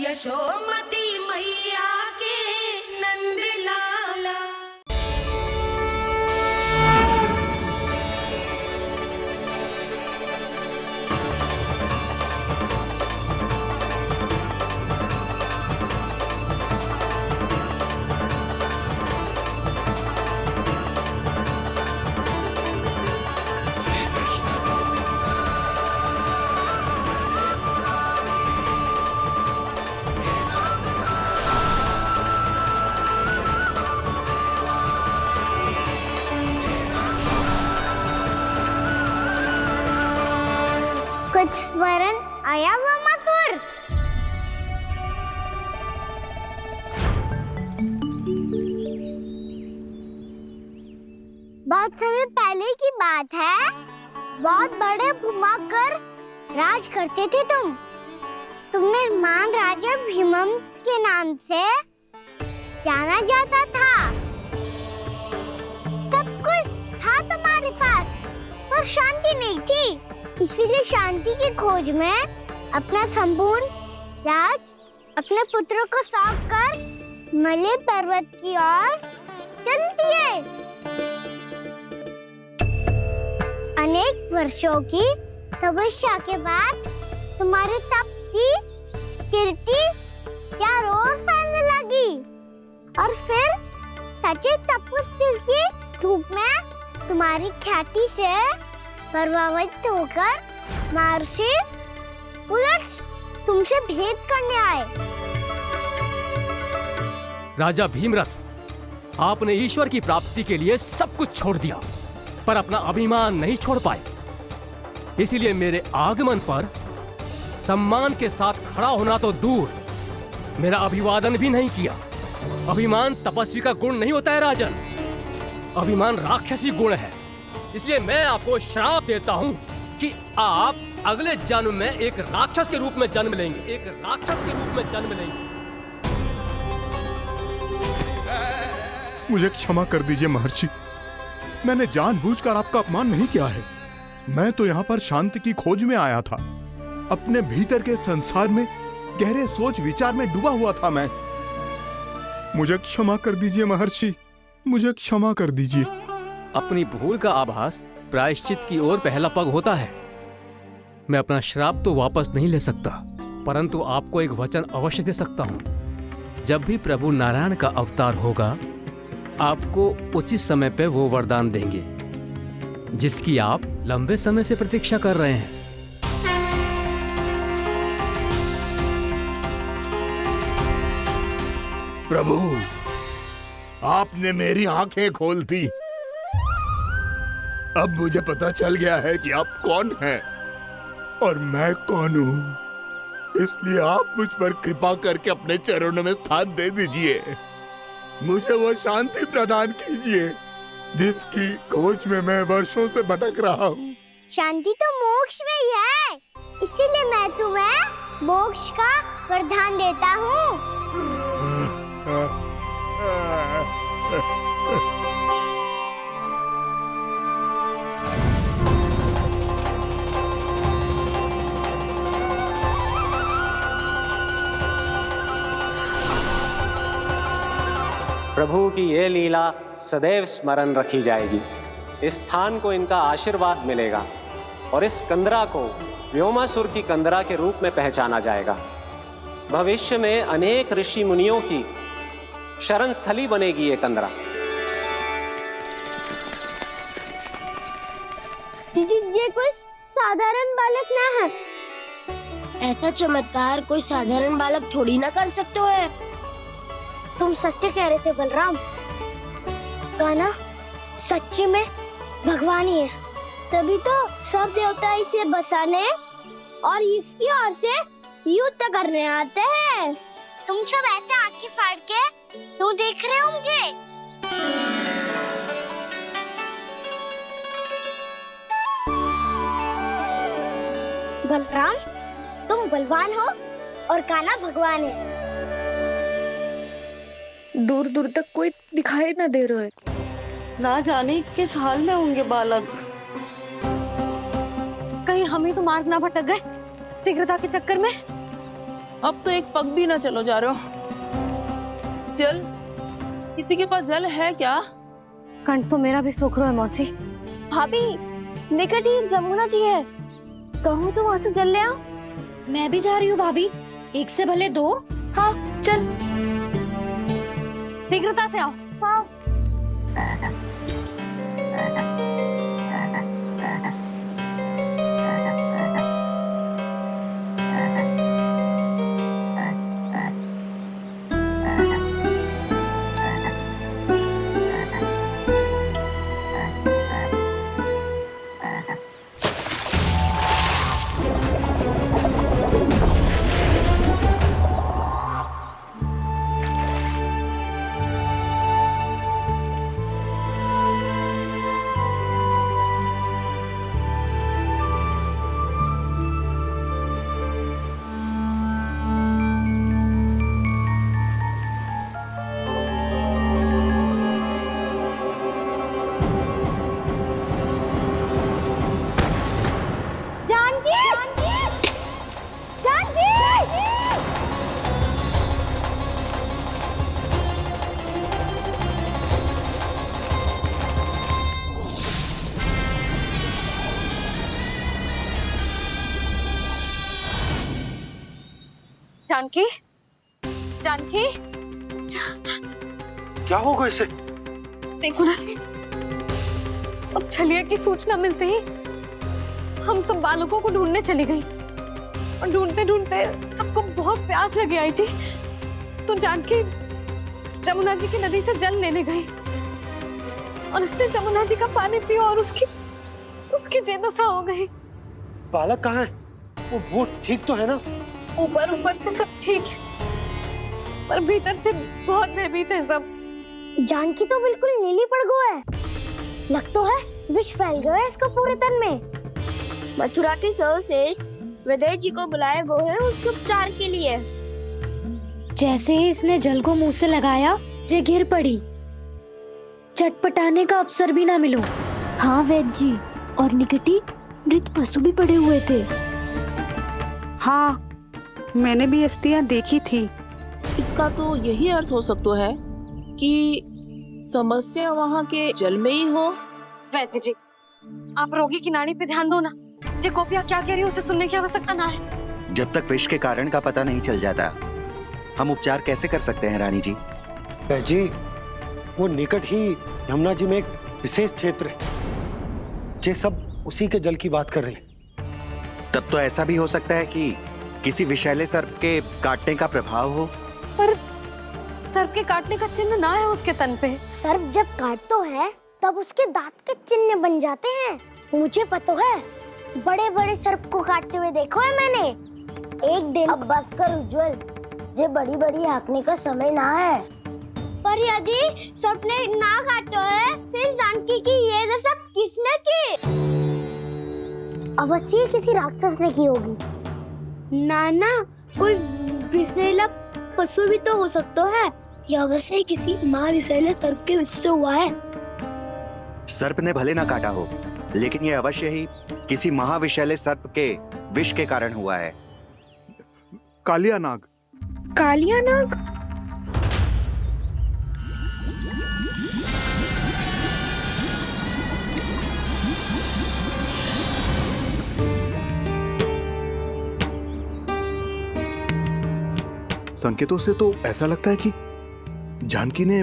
यशोमती मैया के नंद लाला। कुछ वरन आया हुआ मसूर। बहुत समय पहले की बात है, बहुत बड़े भूमाकर राज करते थे तुम्हें मान राजा भीमम के नाम से जाना जाता था। सब कुछ था तुम्हारे पास, पर शांति नहीं थी। इसीलिए शांति की खोज में अपना संपूर्ण राज अपने पुत्रों को सौंप कर मलय पर्वत की ओर चल दिए। अनेक वर्षों की तपस्या के बाद तुम्हारे तप की कीर्ति चारों ओर फैलने लगी और फिर सच्चे तपस्वी के रूप में तुम्हारी ख्याति से प्रभावित होकर महर्षि उलट तुमसे भेंट करने आए। राजा भीमरथ, आपने ईश्वर की प्राप्ति के लिए सब कुछ छोड़ दिया, पर अपना अभिमान नहीं छोड़ पाए। इसीलिए मेरे आगमन पर सम्मान के साथ खड़ा होना तो दूर, मेरा अभिवादन भी नहीं किया। अभिमान तपस्वी का गुण नहीं होता है राजन, अभिमान राक्षसी गुण है। इसलिए मैं आपको श्राप देता हूँ कि आप अगले जन्म में एक राक्षस के रूप में जन्म लेंगे, एक राक्षस के रूप में जन्म लेंगे। मुझे क्षमा कर दीजिए महर्षि, मैंने जानबूझकर आपका अपमान नहीं किया है। मैं तो यहाँ पर शांति की खोज में आया था। अपने भीतर के संसार में गहरे सोच विचार में डूबा हुआ था मैं। मुझे क्षमा कर दीजिए महर्षि, मुझे क्षमा कर दीजिए। अपनी भूल का आभास प्रायश्चित की ओर पहला पग होता है। मैं अपना श्राप तो वापस नहीं ले सकता, परंतु आपको एक वचन अवश्य दे सकता हूँ। जब भी प्रभु नारायण का अवतार होगा, आपको उचित समय पे वो वरदान देंगे जिसकी आप लंबे समय से प्रतीक्षा कर रहे हैं। प्रभु, आपने मेरी आंखें खोल दी। अब मुझे पता चल गया है कि आप कौन हैं और मैं कौन हूँ। इसलिए आप मुझ पर कृपा करके अपने चरणों में स्थान दे दीजिए। मुझे वो शांति प्रदान कीजिए जिसकी खोज में मैं वर्षों से भटक रहा हूँ। शांति तो मोक्ष में ही है, इसीलिए मैं तुम्हें मोक्ष का वरदान देता हूँ। प्रभु की ये लीला सदैव स्मरण रखी जाएगी। इस स्थान को इनका आशीर्वाद मिलेगा और इस कंदरा को व्योमासुर की कंदरा के रूप में पहचाना जाएगा। भविष्य में अनेक ऋषि मुनियों की शरण स्थली बनेगी ये कंदरा। दीदी, ये कोई साधारण बालक ना है। ऐसा चमत्कार कोई साधारण बालक थोड़ी ना कर सकते हो। तुम सत्य कह रहे थे बलराम, गाना सच्ची में भगवान ही है। तभी तो सब देवता इसे बसाने और इसकी ओर से युद्ध करने आते हैं। तुम सब ऐसे आंखें फाड़ के क्यों देख रहे हो मुझे? बलराम, तुम बलवान हो और कान्हा भगवान है। दूर दूर तक कोई दिखाई न दे रहा है, ना जाने किस हाल में होंगे बालक। कहीं हम ही तो मार्ग ना भटक गए शीघ्रता के चक्कर में। अब तो एक पग भी ना चलो जा रहे हो। जल, किसी के पास जल है क्या? कंठ तो मेरा भी सूख रहा है मौसी। भाभी, निकट ही जमुना जी है, कहूँ तो वहाँ से जल ले आओ। मैं भी जा रही हूँ भाभी, एक से भले दो। हाँ चल। शीघ्रता से आओ। हाँ। जानकी, जानकी, क्या होगा इसे? देखो ना जी, अब छलिया की सूचना मिलते ही हम सब बालकों को ढूंढने चली गई और ढूंढते ढूंढते सबको बहुत प्यास लगी आई जी। तो जानकी जमुना जी की नदी से जल लेने गई और उसने जमुना जी का पानी पिया और उसकी जेदशा हो गई। बालक कहाँ है? वो ठीक तो है ना? ऊपर से सब ठीक है, पर भीतर से बहुत भयभीत है सब। जानकी तो बिल्कुल नीली पड़ गया है, लग तो है विष फैल गया है इसका पूरे तन में। मथुरा के सर्वश्रेष्ठ विदेश जी को बुलाए गए हैं उसके उपचार के लिए। जैसे ही इसने जल को मुंह से लगाया, ये गिर पड़ी। चटपटाने का अवसर भी ना मिलो। हाँ वैद्य जी, और निकटी मृत पशु भी पड़े हुए थे। हाँ, मैंने भी अस्थियां देखी थी। इसका तो यही अर्थ हो सकता है कि समस्या वहाँ के जल में ही हो। वैद्य जी, आप रोगी की नाड़ी पे ध्यान दो ना। जे गोपिया क्या कह रही है उसे सुनने की आवश्यकता ना है। जब तक विष के कारण का पता नहीं चल जाता, हम उपचार कैसे कर सकते हैं रानी जी? जी, वो निकट ही यमुना जी में एक विशेष क्षेत्र है, जे सब उसी के जल की बात कर रहे हैं। तब तो ऐसा भी हो सकता है कि किसी विषैले सर्प के काटने का प्रभाव हो। पर सर्प के काटने का चिन्ह ना है उसके तन पे। सर्प जब काटता है तब उसके दांत के चिन्ह बन जाते हैं। मुझे पता है, बड़े बड़े सर्प को काटते हुए देखो है मैंने। एक दिन अब बस कर उज्जवल, ये बड़ी बड़ी हाँकने का समय ना है। पर यदि सर्प ने ना काटा है, फिर जानकी की ये दशा किसने की? अवश्य किसी राक्षस ने की होगी। नाना, कोई विषैला पशु भी तो हो सकता है, या अवश्य किसी महाविषैले सर्प के विष से हुआ है। सर्प ने भले ना काटा हो, लेकिन यह अवश्य ही किसी महाविषैले सर्प के विष के कारण हुआ है। कालिया नाग। कालिया नाग? संकेतों से तो ऐसा लगता है कि जानकी ने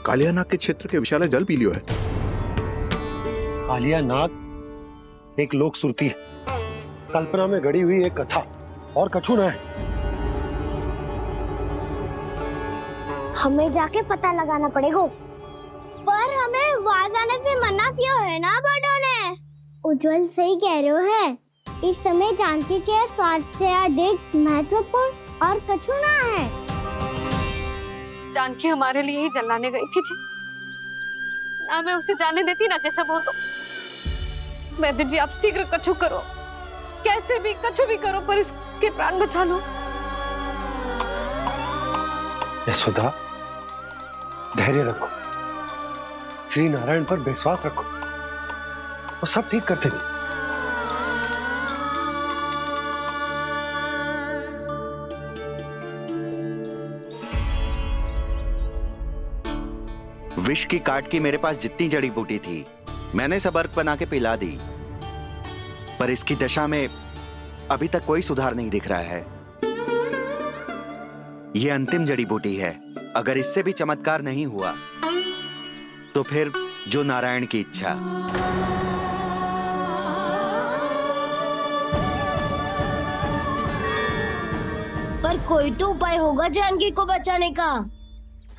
कालिया नाग के क्षेत्र के विशाल जल पी लियो है। कालिया नाग एक लोक श्रुति है, कल्पना में गढ़ी हुई एक कथा, और कछु ना है। हमें जाके पता लगाना पड़ेगा। पर हमें वहां जाने से मना किया है ना बड़ों ने। उज्जवल सही कह रहे हो है, इस समय जानकी के स्वार्थ से अधिक महत्वपूर्ण और कछु ना है। जानकी हमारे लिए ही जलाने गई थी जी, ना मैं उसे जाने देती ना जैसा वो तो। वैद्य जी, आप शीघ्र कछु करो, कैसे भी कछु भी करो, पर इसके प्राण बचा लो। यशोदा, धैर्य रखो, श्री नारायण पर विश्वास रखो, वो सब ठीक कर देंगे। विष की काट की मेरे पास जितनी जड़ी बूटी थी मैंने सब अर्क बना के पिला दी, पर इसकी दशा में अभी तक कोई सुधार नहीं दिख रहा है। यह अंतिम जड़ी बूटी है, अगर इससे भी चमत्कार नहीं हुआ तो फिर जो नारायण की इच्छा। पर कोई तो उपाय होगा जानकी को बचाने का।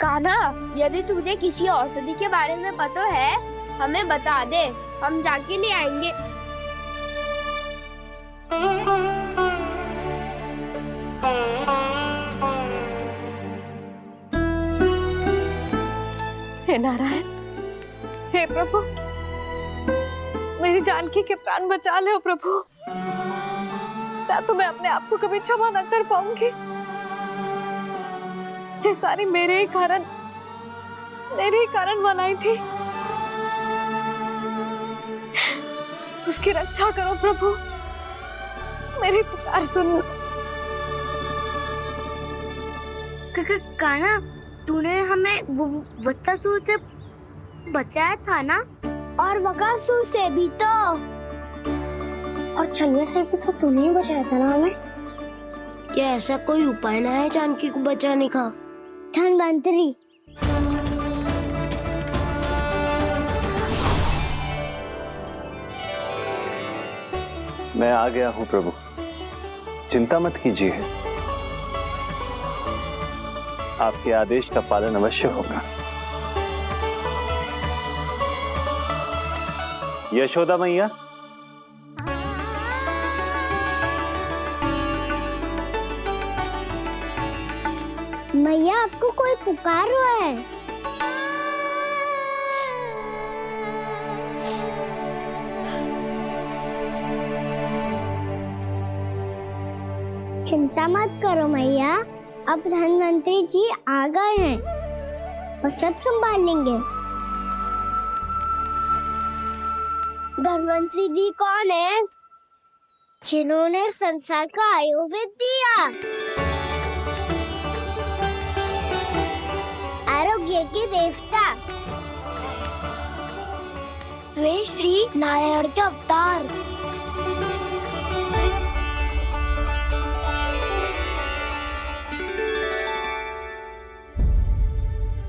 कान्हा, यदि तुझे किसी औषधि के बारे में पता है हमें बता दे, हम जाके ले आएंगे। हे नारायण, हे प्रभु, मेरी जानकी के प्राण बचा ले प्रभु। क्या तो मैं अपने आप को कभी क्षमा न कर पाऊंगी। ये सारी मेरे ही कारण बनाई थी। उसकी रक्षा करो प्रभु, मेरी पुकार सुनो। कान्हा, तूने हमें बकासुर से बचाया था ना? और बकासुर से भी तो, और छलिया से भी तो तूने ही बचाया था ना हमें। क्या ऐसा कोई उपाय ना है जानकी को बचाने का? धनवंतरी, मैं आ गया हूं प्रभु, चिंता मत कीजिए, आपके आदेश का पालन अवश्य होगा। यशोदा मैया, मैया आपको कोई पुकार रहा है। चिंता मत करो मैया, अब धनवंतरी जी आ गए हैं और सब संभाल लेंगे। धनवंतरी जी कौन है? जिन्होंने संसार का आयुर्वेद दिया, आरोग्य के देवता, वे श्री नारायण के अवतार।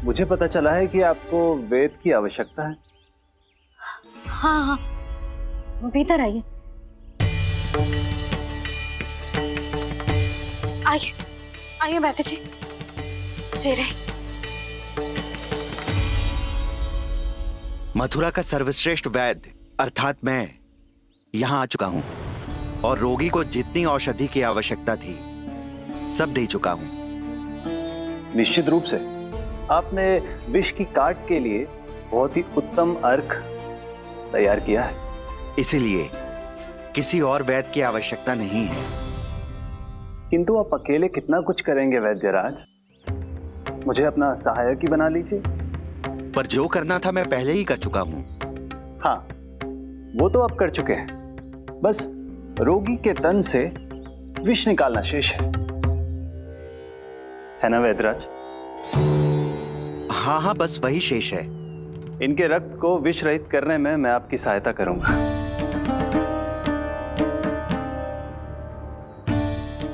मुझे पता चला है कि आपको वेद की आवश्यकता है। हाँ हाँ, भीतर आइए। आइए आइए बैठे जी। जय रे। मथुरा का सर्वश्रेष्ठ वैद्य अर्थात मैं यहाँ आ चुका हूँ और रोगी को जितनी औषधि की आवश्यकता थी सब दे चुका हूँ। निश्चित रूप से आपने विष की काट के लिए बहुत ही उत्तम अर्क तैयार किया है, इसीलिए किसी और वैद्य की आवश्यकता नहीं है। किंतु आप अकेले कितना कुछ करेंगे वैद्यराज, मुझे अपना सहायक ही बना लीजिए। पर जो करना था मैं पहले ही कर चुका हूँ। हाँ, वो तो आप कर चुके हैं, बस रोगी के तन से विष निकालना शेष है ना वैद्यराज? हाँ हाँ, बस वही शेष है। इनके रक्त को विष रहित करने में मैं आपकी सहायता करूंगा।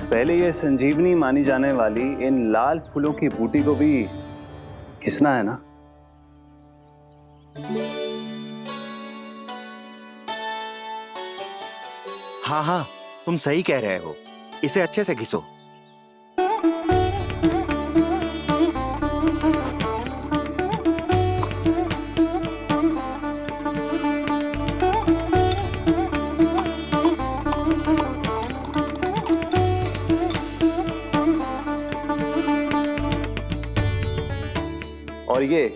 पहले ये संजीवनी मानी जाने वाली इन लाल फूलों की बूटी को भी घिसना है ना? हाँ हाँ, तुम सही कह रहे हो, इसे अच्छे से घिसो। और ये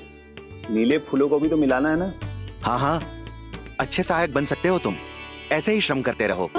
नीले फूलों को भी तो मिलाना है ना? हाँ हाँ, अच्छे सहायक बन सकते हो तुम, ऐसे ही श्रम करते रहो।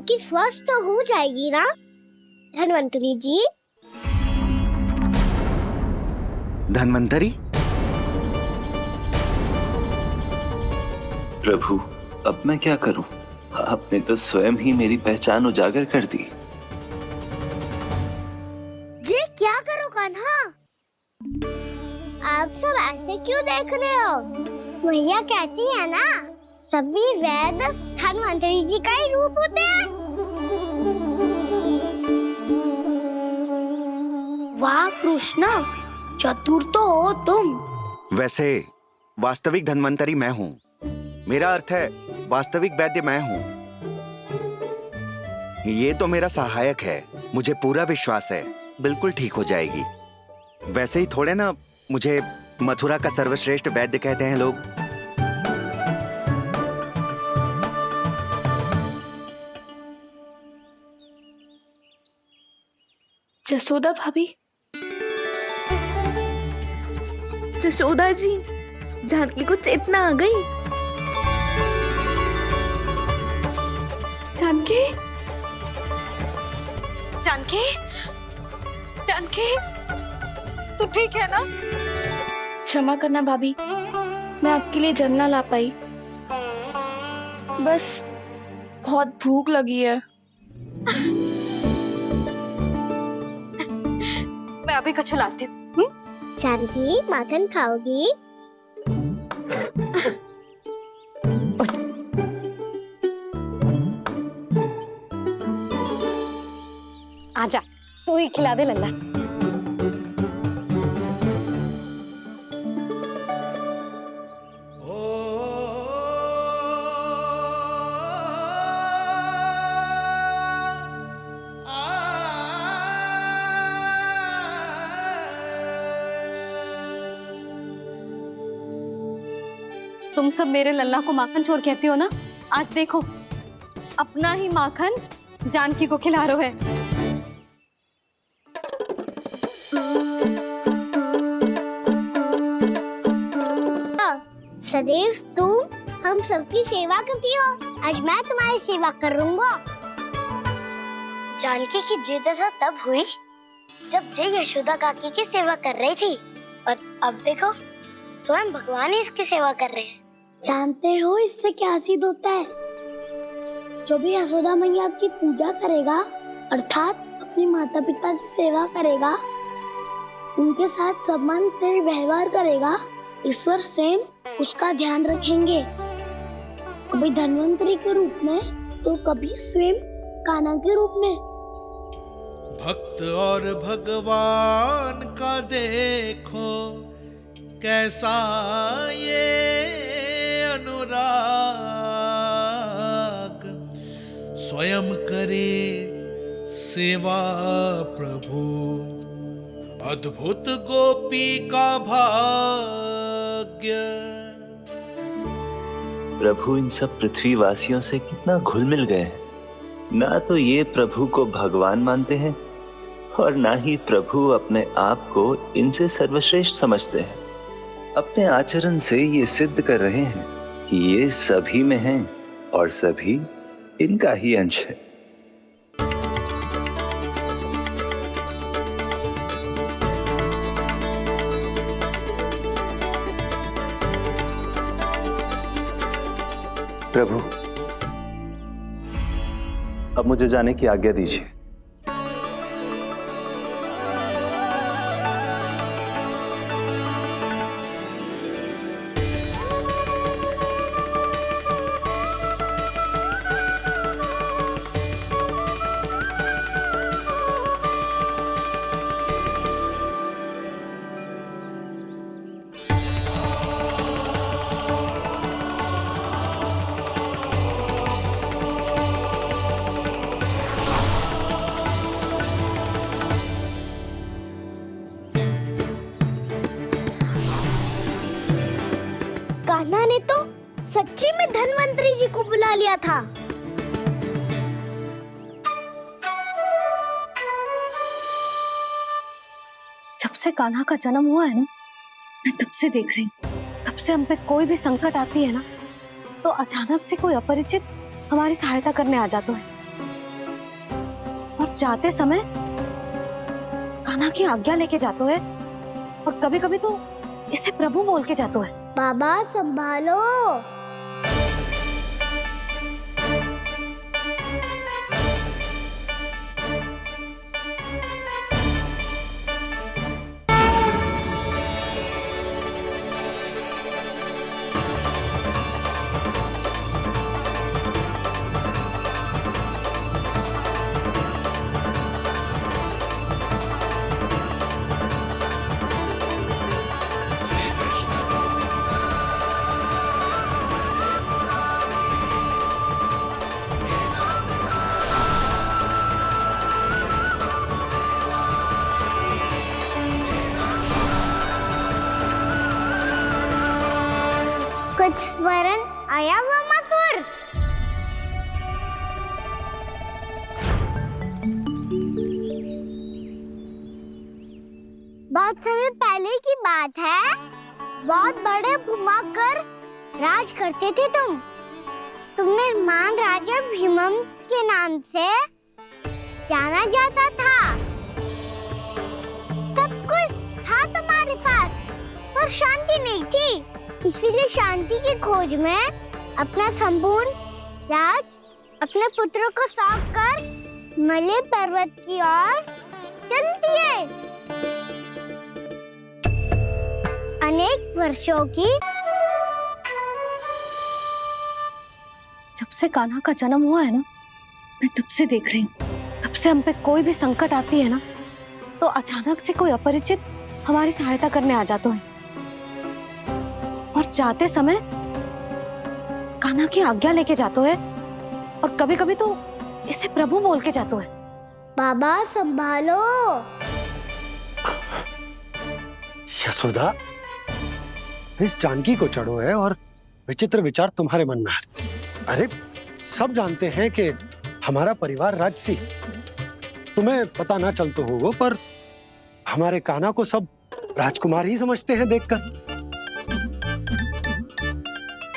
जानकी स्वस्थ तो हो जाएगी ना धन्वंतरी जी? धन्वंतरी? प्रभु, अब मैं क्या करूं? आपने तो स्वयं ही मेरी पहचान उजागर कर दी। जी क्या करो कान्हा? आप सब ऐसे क्यों देख रहे हो? भैया कहती है ना, सभी वैद धन्वंतरी जी का ही रूप होते हैं। वाह कृष्णा, चतुर तो हो तुम। वैसे वास्तविक धन्वंतरी मैं हूँ। मेरा अर्थ है वास्तविक वैद्य मैं हूँ। ये तो मेरा सहायक है। मुझे पूरा विश्वास है बिल्कुल ठीक हो जाएगी। वैसे ही थोड़े ना मुझे मथुरा का सर्वश्रेष्ठ वैद्य कहते हैं लोग। जसोदा भाभी, जशोदा जी, जानकी को चेतना आ गई। जानकी, जानकी, जानकी, तू ठीक है ना? क्षमा करना भाभी, मैं आपके लिए जल ना ला पाई। बस बहुत भूख लगी है। मैं अभी कछु लाती हूँ। जानकी माखन खाओगी? आजा, तू ही खिला दे लल्ला। तुम सब मेरे लल्ला को माखन चोर कहती हो ना? आज देखो, अपना ही माखन जानकी को खिला रहे है। सदैव तुम हम सबकी सेवा करती हो, आज मैं तुम्हारी सेवा करूंगा। जानकी की जिज्ञासा तब हुई जब जय यशोदा काकी की सेवा कर रही थी, और अब देखो स्वयं भगवान ही इसकी सेवा कर रहे हैं। जानते हो इससे क्या सिद्ध होता है? जो भी यशोदा मैया की पूजा करेगा, अर्थात अपने माता पिता की सेवा करेगा, उनके साथ सम्मान से व्यवहार करेगा, ईश्वर स्वयं उसका ध्यान रखेंगे। कभी धन्वंतरी के रूप में तो कभी स्वयं कान्हा के रूप में। भक्त और भगवान का देखो कैसा ये अनुराग, स्वयं करे सेवा प्रभु, अद्भुत गोपी का भाग्य। प्रभु इन सब पृथ्वीवासियों से कितना घुल मिल गए हैं। ना तो ये प्रभु को भगवान मानते हैं और ना ही प्रभु अपने आप को इनसे सर्वश्रेष्ठ समझते हैं। अपने आचरण से ये सिद्ध कर रहे हैं कि ये सभी में हैं और सभी इनका ही अंश है। प्रभु, अब मुझे जाने की आज्ञा दीजिए। कान्हा ने तो सच्ची में धन्वंतरी जी को बुला लिया था। जब से कान्हा का जन्म हुआ है ना, मैं तब से देख रही हूँ, तब से हम पे कोई भी संकट आती है ना, तो अचानक से कोई अपरिचित हमारी सहायता करने आ जाता है। जाते समय कान्हा की आज्ञा लेके जातो है और कभी कभी तो इसे प्रभु बोल के जातो है। बाबा संभालो। कुछ वरन आया वामासुर। बहुत समय पहले की बात है। बहुत बड़े भूमाकर राज करते थे तुम। तुम्हें मान राजा भीमम के नाम से जाना जाता था। सब कुछ था तुम्हारे पास, पर शांति नहीं थी। इसीलिए शांति की खोज में अपना संपूर्ण राज अपने पुत्रों को सौंप कर मलय पर्वत की ओर चल दिए। अनेक वर्षों की। जब से कान्हा का जन्म हुआ है ना, मैं तब से देख रही हूँ। तब से हम पे कोई भी संकट आती है ना, तो अचानक से कोई अपरिचित हमारी सहायता करने आ जाता है। और जाते समय कान्हा की आज्ञा लेके जातो है और कभी कभी तो इसे प्रभु बोल के जातो है। बाबा संभालो। यशोदा, इस जानकी को चढ़ो है और विचित्र विचार तुम्हारे मन में है। अरे सब जानते हैं कि हमारा परिवार राजसी। तुम्हें पता ना चलता हो वो, पर हमारे कान्हा को सब राजकुमार ही समझते हैं देखकर।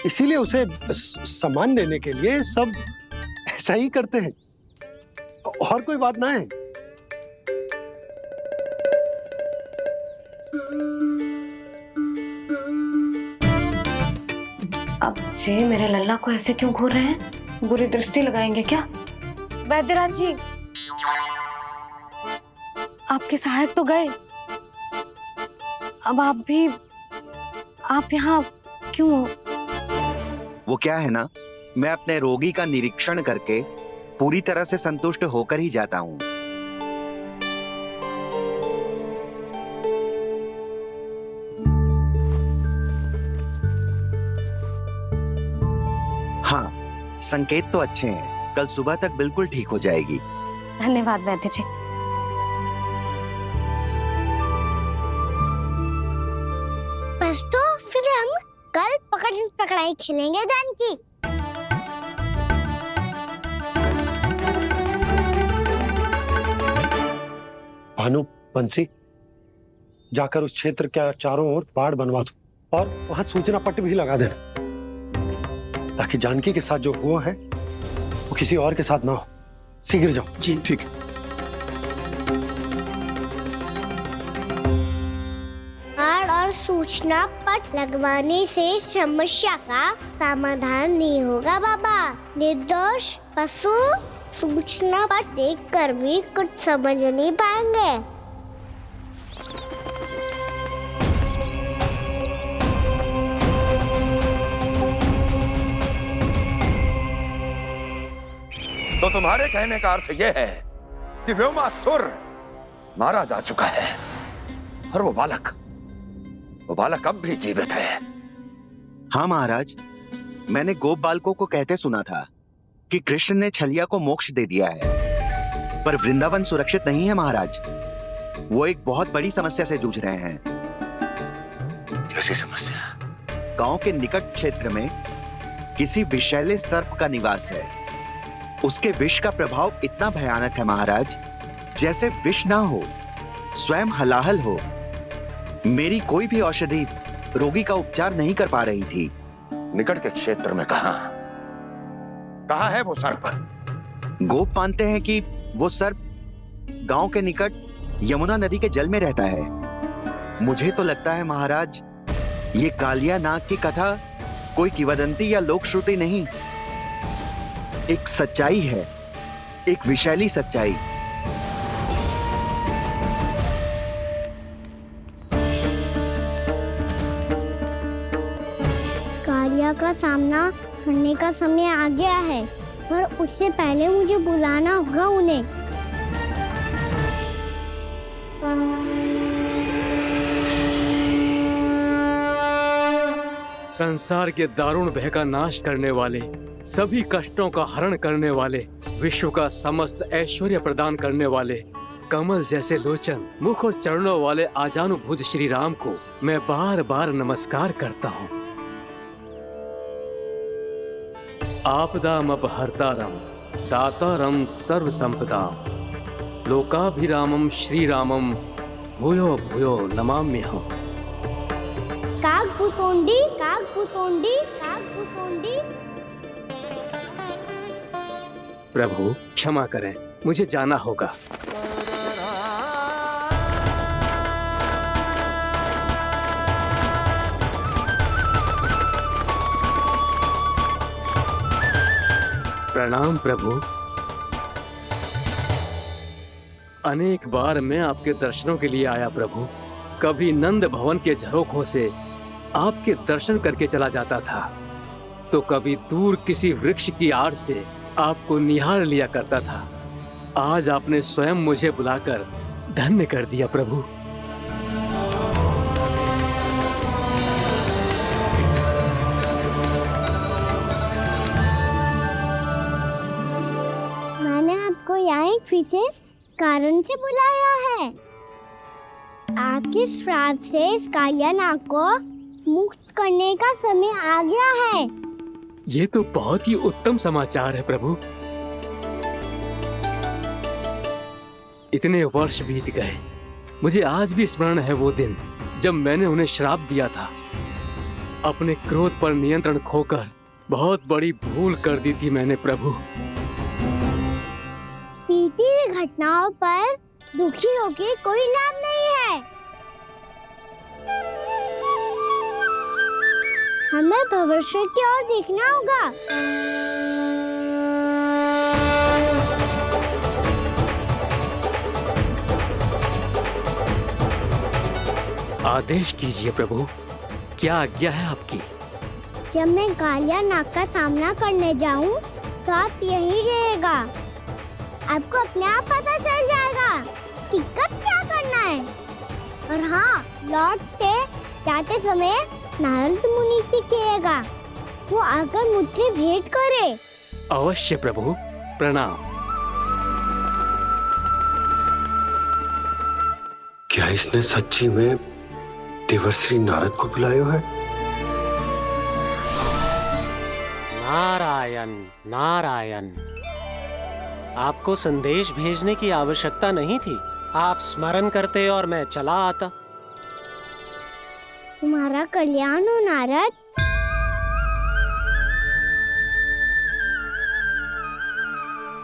इसीलिए उसे सम्मान देने के लिए सब ऐसा ही करते हैं, और कोई बात ना है। अब जे मेरे लल्ला को ऐसे क्यों घूर रहे हैं? बुरी दृष्टि लगाएंगे क्या? वैद्यराज जी, आपके सहायक तो गए, अब आप यहाँ क्यों? वो क्या है ना, मैं अपने रोगी का निरीक्षण करके पूरी तरह से संतुष्ट होकर ही जाता हूँ। हाँ, संकेत तो अच्छे हैं। कल सुबह तक बिल्कुल ठीक हो जाएगी। धन्यवाद वैद्य जी। बस तो फिर हम कल पकड़न पकड़ाई खेलेंगे जानकी। भानु, बंसी, जाकर उस क्षेत्र के चारों ओर बाढ़ बनवा दो और वहां सूचना पट्ट भी लगा देना, ताकि जानकी के साथ जो हुआ है वो किसी और के साथ ना हो। शीघ्र जाओ। जी ठीक है। बाढ़ और सूचना पट लगवाने से समस्या का समाधान नहीं होगा बाबा। निर्दोष पशु सूचना पट देखकर भी कुछ समझ नहीं पाएंगे। तो तुम्हारे कहने का अर्थ यह है कि व्योमासुर मारा जा चुका है और वो बालक अब भी जीवित है। हाँ महाराज, मैंने गोप बालकों को कहते सुना था कि कृष्ण ने छलिया को मोक्ष दे दिया है, पर वृंदावन सुरक्षित नहीं है महाराज। वो एक बहुत बड़ी समस्या से जूझ रहे हैं। कैसी समस्या? गांव के निकट क्षेत्र में किसी विषैले सर्प का निवास है। उसके विष का प्रभाव इतना भयानक है महाराज, जैसे विष ना हो, स्वयं हलाहल हो। मेरी कोई भी औषधि रोगी का उपचार नहीं कर पा रही थी। निकट के क्षेत्र में कहाँ है वो सर्प? गोप मानते हैं कि वो सर्प गांव के निकट यमुना नदी के जल में रहता है। मुझे तो लगता है महाराज, ये कालिया नाग की कथा कोई किंवदंती या लोक श्रुति नहीं, एक सच्चाई है, एक विशैली सच्चाई। कालिया का सामना करने का समय आ गया है, पर उससे पहले मुझे बुलाना होगा उन्हें। संसार के दारुण भय का नाश करने वाले, सभी कष्टों का हरण करने वाले, विश्व का समस्त ऐश्वर्य प्रदान करने वाले, कमल जैसे लोचन, मुख और चरणों वाले आजानुभुज श्री राम को मैं बार बार नमस्कार करता हूँ। आपदामपहर्तारं दातारं सर्व संपदां लोकाभिरामं श्री रामं भूयो भूयो नमाम्यहम्। कागभूसोंडी कागभूसोंडी कागभूसोंडी। प्रभु क्षमा करें, मुझे जाना होगा। प्रणाम प्रभु। अनेक बार मैं आपके दर्शनों के लिए आया प्रभु। कभी नंद भवन के झरोखों से आपके दर्शन करके चला जाता था, तो कभी दूर किसी वृक्ष की आड़ से आपको निहार लिया करता था। आज आपने स्वयं मुझे बुलाकर धन्य कर दिया प्रभु। यहाँ एक विशेष कारण से बुलाया है। आपके श्राप से इस कालिया नाग को मुक्त करने का समय आ गया है। ये तो बहुत ही उत्तम समाचार है प्रभु। इतने वर्ष बीत गए, मुझे आज भी स्मरण है वो दिन जब मैंने उन्हें श्राप दिया था। अपने क्रोध पर नियंत्रण खोकर बहुत बड़ी भूल कर दी थी मैंने प्रभु। बीती हुई घटनाओं पर दुखी होके कोई लाभ नहीं है। हमें भविष्य की ओर देखना होगा। आदेश कीजिए प्रभु, क्या आज्ञा है आपकी? जब मैं कालिया नाग का सामना करने जाऊं, तो आप यहीं रहेगा। आपको अपने आप पता चल जाएगा कि कब क्या करना है। और हाँ, लौटते जाते समय नारद मुनि से कहिएगा, वो आकर मुझसे भेंट करे। अवश्य प्रभु, प्रणाम। क्या इसने सच्ची में देवर्षि नारद को बुलाया है? नारायण नारायण। आपको संदेश भेजने की आवश्यकता नहीं थी, आप स्मरण करते और मैं चला आता। तुम्हारा कल्याण हो नारद।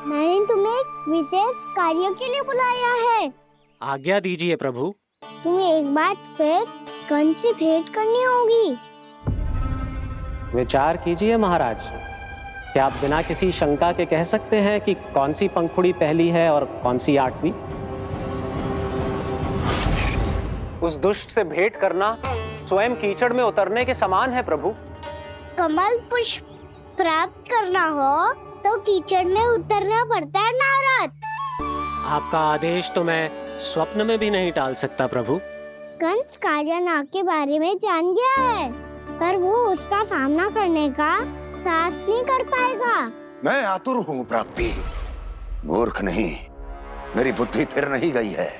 मैंने तुम्हें एक विशेष कार्य के लिए बुलाया है। आज्ञा दीजिए प्रभु। तुम्हें एक बार फिर कंस से भेंट करनी होगी। विचार कीजिए महाराज, क्या आप बिना किसी शंका के कह सकते हैं कि कौन सी पंखुड़ी पहली है और कौन सी आठवीं? उस दुष्ट से भेंट करना स्वयं कीचड़ में उतरने के समान है प्रभु। कमल पुष्प प्राप्त करना हो तो कीचड़ में उतरना पड़ता है नारद। आपका आदेश तो मैं स्वप्न में भी नहीं टाल सकता प्रभु। कंस कालिया नाग के बारे में जान गया है, पर वो उसका सामना करने का साहस नहीं कर पाएगा। मैं आतुर हूँ प्राप्ति, मूर्ख नहीं। मेरी बुद्धि फिर नहीं गई है।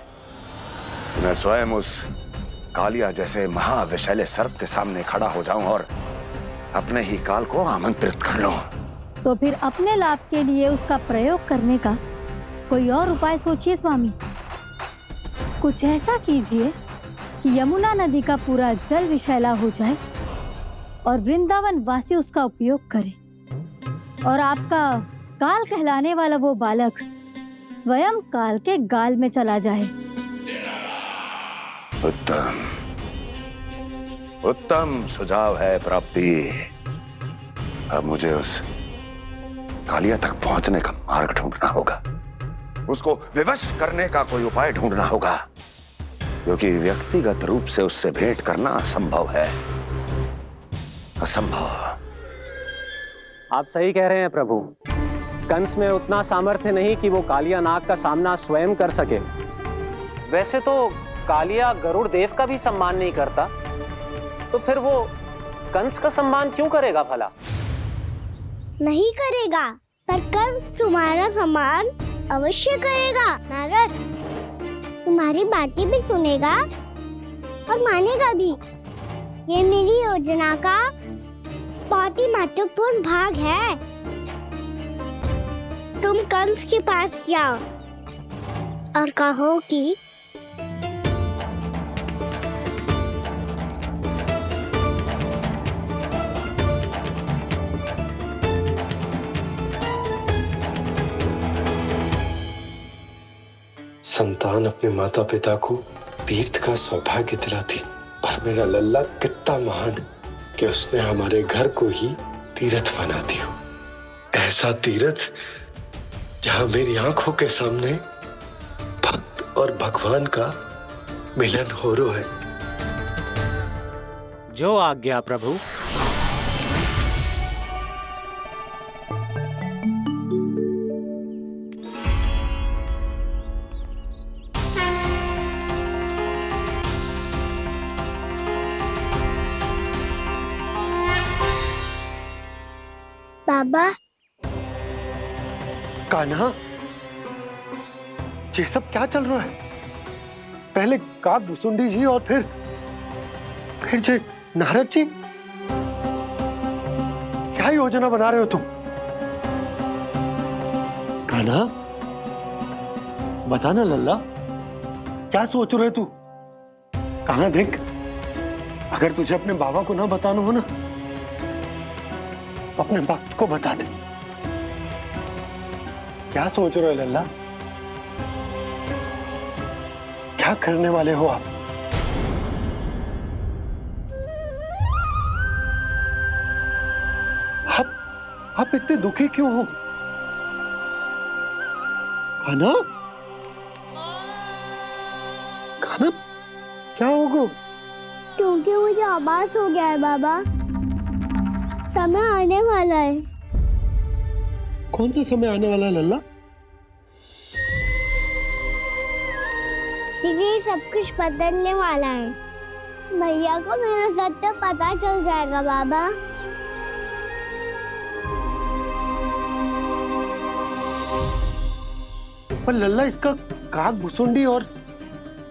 मैं स्वयं उस कालिया जैसे महाविशैले सर्प के सामने खड़ा हो जाऊं और अपने ही काल को आमंत्रित कर लूं। तो फिर अपने लाभ के लिए उसका प्रयोग करने का कोई और उपाय सोचिए स्वामी। कुछ ऐसा कीजिए कि यमुना नदी का पूरा जल विशैला हो जाए और वृंदावन वासी उसका उपयोग करे, और आपका काल कहलाने वाला वो बालक स्वयं काल के गाल में चला जाए। उत्तम उत्तम सुझाव है प्राप्ति। अब मुझे उस कालिया तक पहुंचने का मार्ग ढूंढना होगा, उसको विवश करने का कोई उपाय ढूंढना होगा, क्योंकि व्यक्तिगत रूप से उससे भेंट करना असंभव है, असंभव। आप सही कह रहे हैं प्रभु। कंस में उतना सामर्थ्य नहीं कि वो कालिया नाग का सामना स्वयं कर सके। वैसे तो कालिया गरुड़ देव का भी सम्मान नहीं करता, तो फिर वो कंस का सम्मान क्यों करेगा भला? नहीं करेगा, पर कंस तुम्हारा सम्मान अवश्य करेगा। नारद तुम्हारी बातें भी सुनेगा और मानेगा भी। ये मेरी योजना का बहुत ही महत्वपूर्ण भाग है। तुम कंस के पास जाओ और कहो कि संतान अपने माता पिता को तीर्थ का सौभाग्य दिलाती, और मेरा लल्ला कितना महान कि उसने हमारे घर को ही तीर्थ बना दिया। ऐसा तीर्थ जहां मेरी आंखों के सामने भक्त और भगवान का मिलन हो रहा है। जो आज्ञा प्रभु। बाबा, कान्हा, ये सब क्या चल रहा है? पहले काग भुसुंडी जी और फिर जे नारद जी। क्या योजना बना रहे हो तुम? कान्हा, बताना लल्ला, क्या सोच रहे तू? कान्हा देख, अगर तुझे अपने बाबा को ना बताना हो ना, अपने भक्त को बता दे। क्या सोच रहे हो लल्ला? क्या करने वाले हो आप? आप इतने दुखी क्यों हो? कान्हा, कान्हा, क्या होगा? क्योंकि मुझे आभास हो गया है बाबा, समय आने वाला है। कौन सा समय आने वाला है लल्ला? शीघ्र ही सब कुछ बदलने वाला है। भैया को मेरा सत्य पता चल जाएगा बाबा। पर लल्ला, इसका काग भुसुंडी और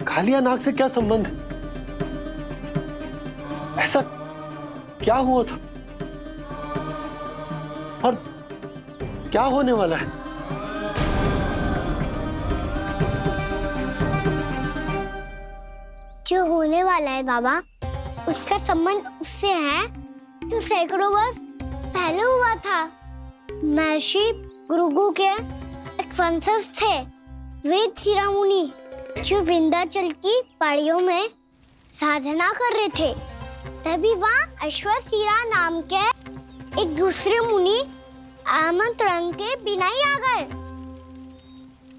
कालिया नाग से क्या संबंध है? ऐसा क्या हुआ था और क्या होने वाला है? जो होने वाला है बाबा, उसका संबंध उससे है जो सैकड़ों वर्ष पहले हुआ था। महर्षि भृगु के एक वंशज थे वेद शिरोमणि, जो विंध्याचल की पहाड़ियों में साधना कर रहे थे। तभी वहाँ अश्वशिरा नाम के एक दूसरे मुनि आमंत्रण के बिना ही आ गए।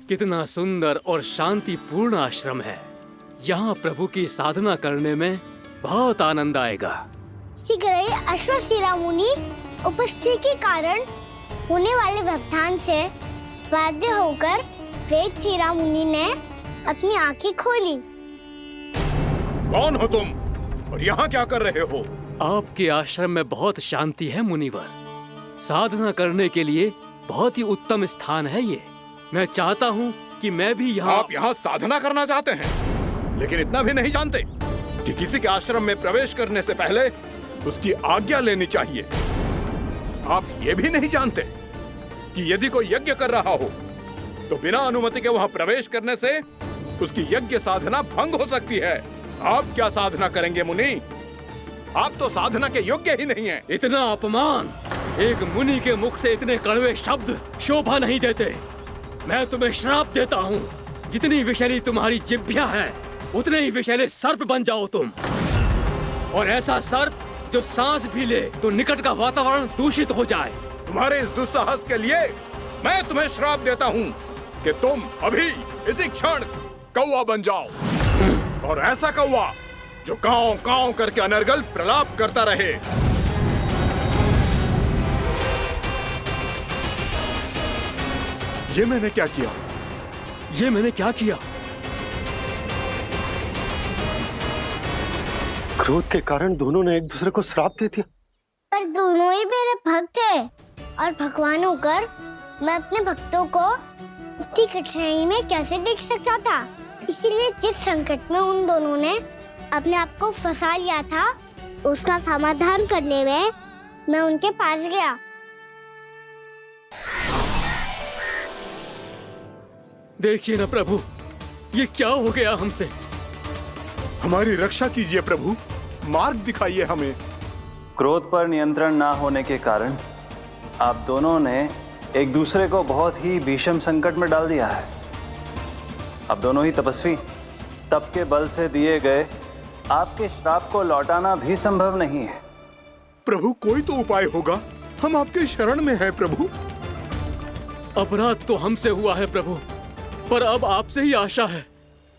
कितना सुंदर और शांतिपूर्ण आश्रम है। यहाँ प्रभु की साधना करने में बहुत आनंद आएगा। शीघ्र ही अश्वशिरा मुनि उपस्थिति के कारण होने वाले व्यवधान से बाध्य होकर वेद शिरा मुनि ने अपनी आंखें खोली। कौन हो तुम और यहाँ क्या कर रहे हो? आपके आश्रम में बहुत शांति है मुनिवर। साधना करने के लिए बहुत ही उत्तम स्थान है ये। मैं चाहता हूँ कि मैं भी यहाँ। आप यहाँ साधना करना चाहते हैं, लेकिन इतना भी नहीं जानते कि किसी के आश्रम में प्रवेश करने से पहले उसकी आज्ञा लेनी चाहिए। आप ये भी नहीं जानते कि यदि कोई यज्ञ कर रहा हो तो बिना अनुमति के वहाँ प्रवेश करने से उसकी यज्ञ साधना भंग हो सकती है। आप क्या साधना करेंगे मुनि? आप तो साधना के योग्य ही नहीं हैं। इतना अपमान! एक मुनि के मुख से इतने कड़वे शब्द शोभा नहीं देते। मैं तुम्हें श्राप देता हूँ, जितनी विषैली तुम्हारी जिह्वा है उतने ही विषैले सर्प बन जाओ तुम। और ऐसा सर्प जो सांस भी ले तो निकट का वातावरण दूषित हो जाए। तुम्हारे इस दुस्साहस के लिए मैं तुम्हें श्राप देता हूँ कि तुम अभी इसी क्षण कौवा बन जाओ, और ऐसा कौवा जो कांव कांव करके अनर्गल प्रलाप करता रहे। ये मैंने क्या किया? ये मैंने क्या किया? क्रोध के कारण दोनों ने एक दूसरे को श्राप दे दिया। पर दोनों ही मेरे भक्त हैं, और भगवान होकर मैं अपने भक्तों को इतनी कठिनाई में कैसे देख सकता था। इसीलिए जिस संकट में उन दोनों ने अपने आप को फंसा लिया था, उसका समाधान करने में मैं उनके पास गया। देखिए ना प्रभु, ये क्या हो गया हमसे। हमारी रक्षा कीजिए प्रभु, मार्ग दिखाइए हमें। क्रोध पर नियंत्रण ना होने के कारण आप दोनों ने एक दूसरे को बहुत ही भीषण संकट में डाल दिया है। अब दोनों ही तपस्वी, तप के बल से दिए गए आपके श्राप को लौटाना भी संभव नहीं है। प्रभु कोई तो उपाय होगा, हम आपके शरण में हैं प्रभु। अपराध तो हमसे हुआ है प्रभु, पर अब आपसे ही आशा है।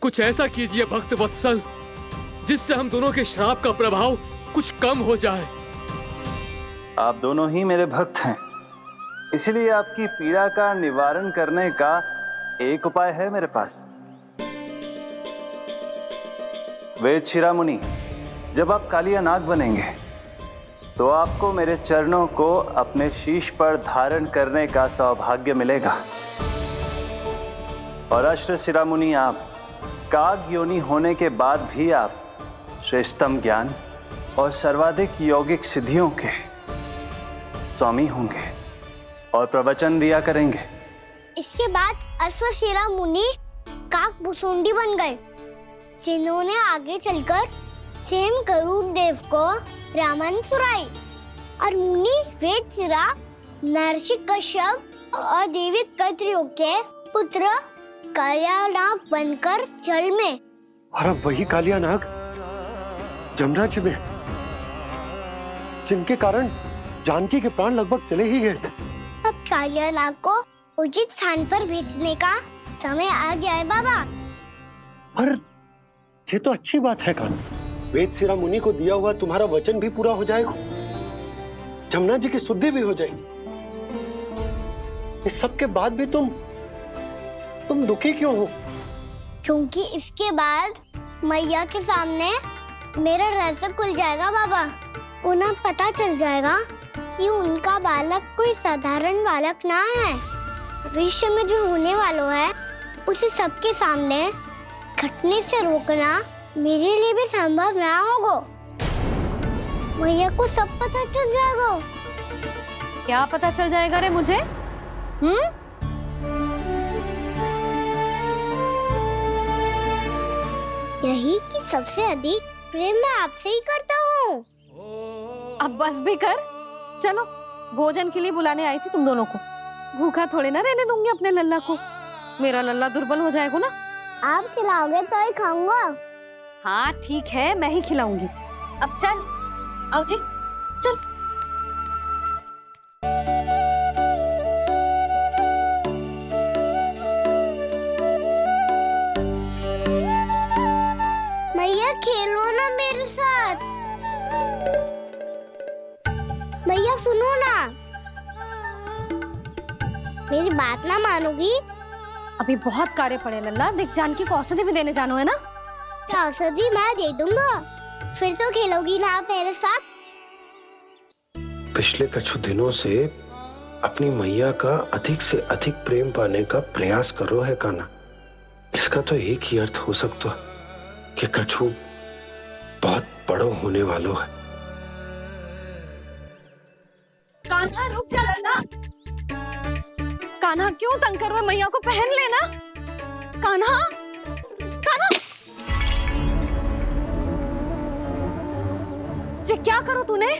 कुछ ऐसा कीजिए भक्त वत्सल, जिससे हम दोनों के श्राप का प्रभाव कुछ कम हो जाए। आप दोनों ही मेरे भक्त हैं, इसलिए आपकी पीड़ा का निवारण करने का एक उपाय है मेरे पास। वेद शिरामुनि, जब आप कालिया नाग बनेंगे तो आपको मेरे चरणों को अपने शीश पर धारण करने का सौभाग्य मिलेगा। और अश्र शिरामुनि, आप काग योनि होने के बाद भी आप श्रेष्ठतम ज्ञान और सर्वाधिक यौगिक सिद्धियों के स्वामी होंगे और प्रवचन दिया करेंगे। इसके बाद अश्वशिरा मुनि काक भुसुंडी बन गए, जिन्होंने आगे चलकर स्वयं गरुड़ देव को रामायण सुनाई। और मुनि वेदशिरा, महर्षि कश्यप और देवी कत्रियों के पुत्र कालिया नाग बनकर जल में। और अब वही कालिया नाग जमुना जी में, जिनके कारण जानकी के प्राण लगभग चले ही गए थे। अब कालिया नाग को उचित स्थान पर भेजने का समय आ गया है बाबा। पर ये तो अच्छी बात है कान्हा, वेदशिरा मुनि को दिया हुआ तुम्हारा वचन भी पूरा हो जाएगा, जमुना जी की शुद्धि भी हो जाएगी। इस सब के बाद भी तुम दुखी क्यों हो? क्योंकि इसके बाद मैया के सामने मेरा रहस्य खुल जाएगा बाबा। उन्हें पता चल जाएगा कि उनका बालक कोई साधारण बालक ना है। भविष्य में जो होने वाला है उसे सबके सामने घटने से रोकना मेरे लिए भी संभव ना होगा। मैया को सब पता चल जाएगा। क्या पता चल जाएगा रे मुझे? यही कि सबसे अधिक प्रेम मैं आपसे ही करता हूँ। अब बस भी कर, चलो भोजन के लिए बुलाने आई थी तुम दोनों को। भूखा थोड़े ना रहने दूंगी अपने लल्ला को, मेरा लल्ला दुर्बल हो जाएगा ना। आप खिलाओगे तो ही खाऊंगा। हाँ ठीक है, मैं ही खिलाऊंगी। अब चल, आओ जी चल। मैया खेलो ना मेरे साथ। मैया सुनो ना, मेरी बात ना मानोगी? अभी बहुत कार्य पड़े लल्ला, देख जानकी को औषधि भी देने जानो है ना। औषधि मैं दे दूंगा, फिर तो खेलोगी ना आप मेरे साथ। पिछले कुछ दिनों से अपनी मैया का अधिक से अधिक प्रेम पाने का प्रयास करो है कान्हा। इसका तो एक ही अर्थ हो सकता है कि कछु बहुत बड़ो होने वालों है। कान्हा रुक जा लल्ला। कान्हा क्यों तंग कर रहा है? मैया को पहन लेना। कान्हा, कान्हा, ये क्या करो तूने?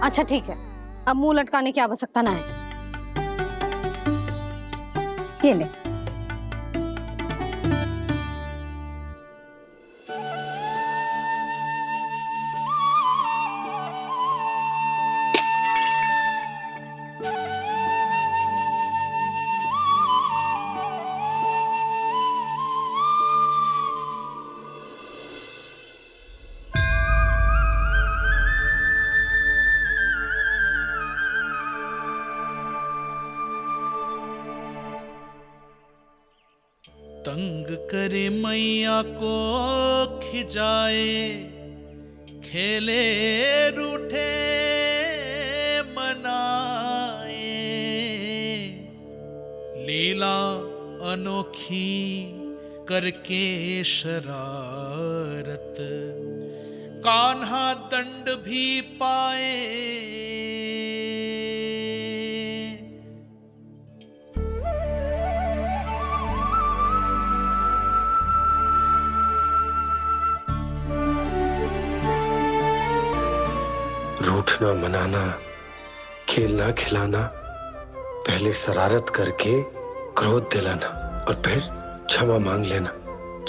अच्छा ठीक है, अब मुंह लटकाने की आवश्यकता ना है। ये ले। तंग करे मैया को खिजाए, खेले रूठे मनाए, लीला अनोखी करके शरारत, कान्हा दंड भी पाए। रूठना मनाना, खेलना खिलाना, पहले शरारत करके क्रोध दिलाना और फिर क्षमा मांग लेना,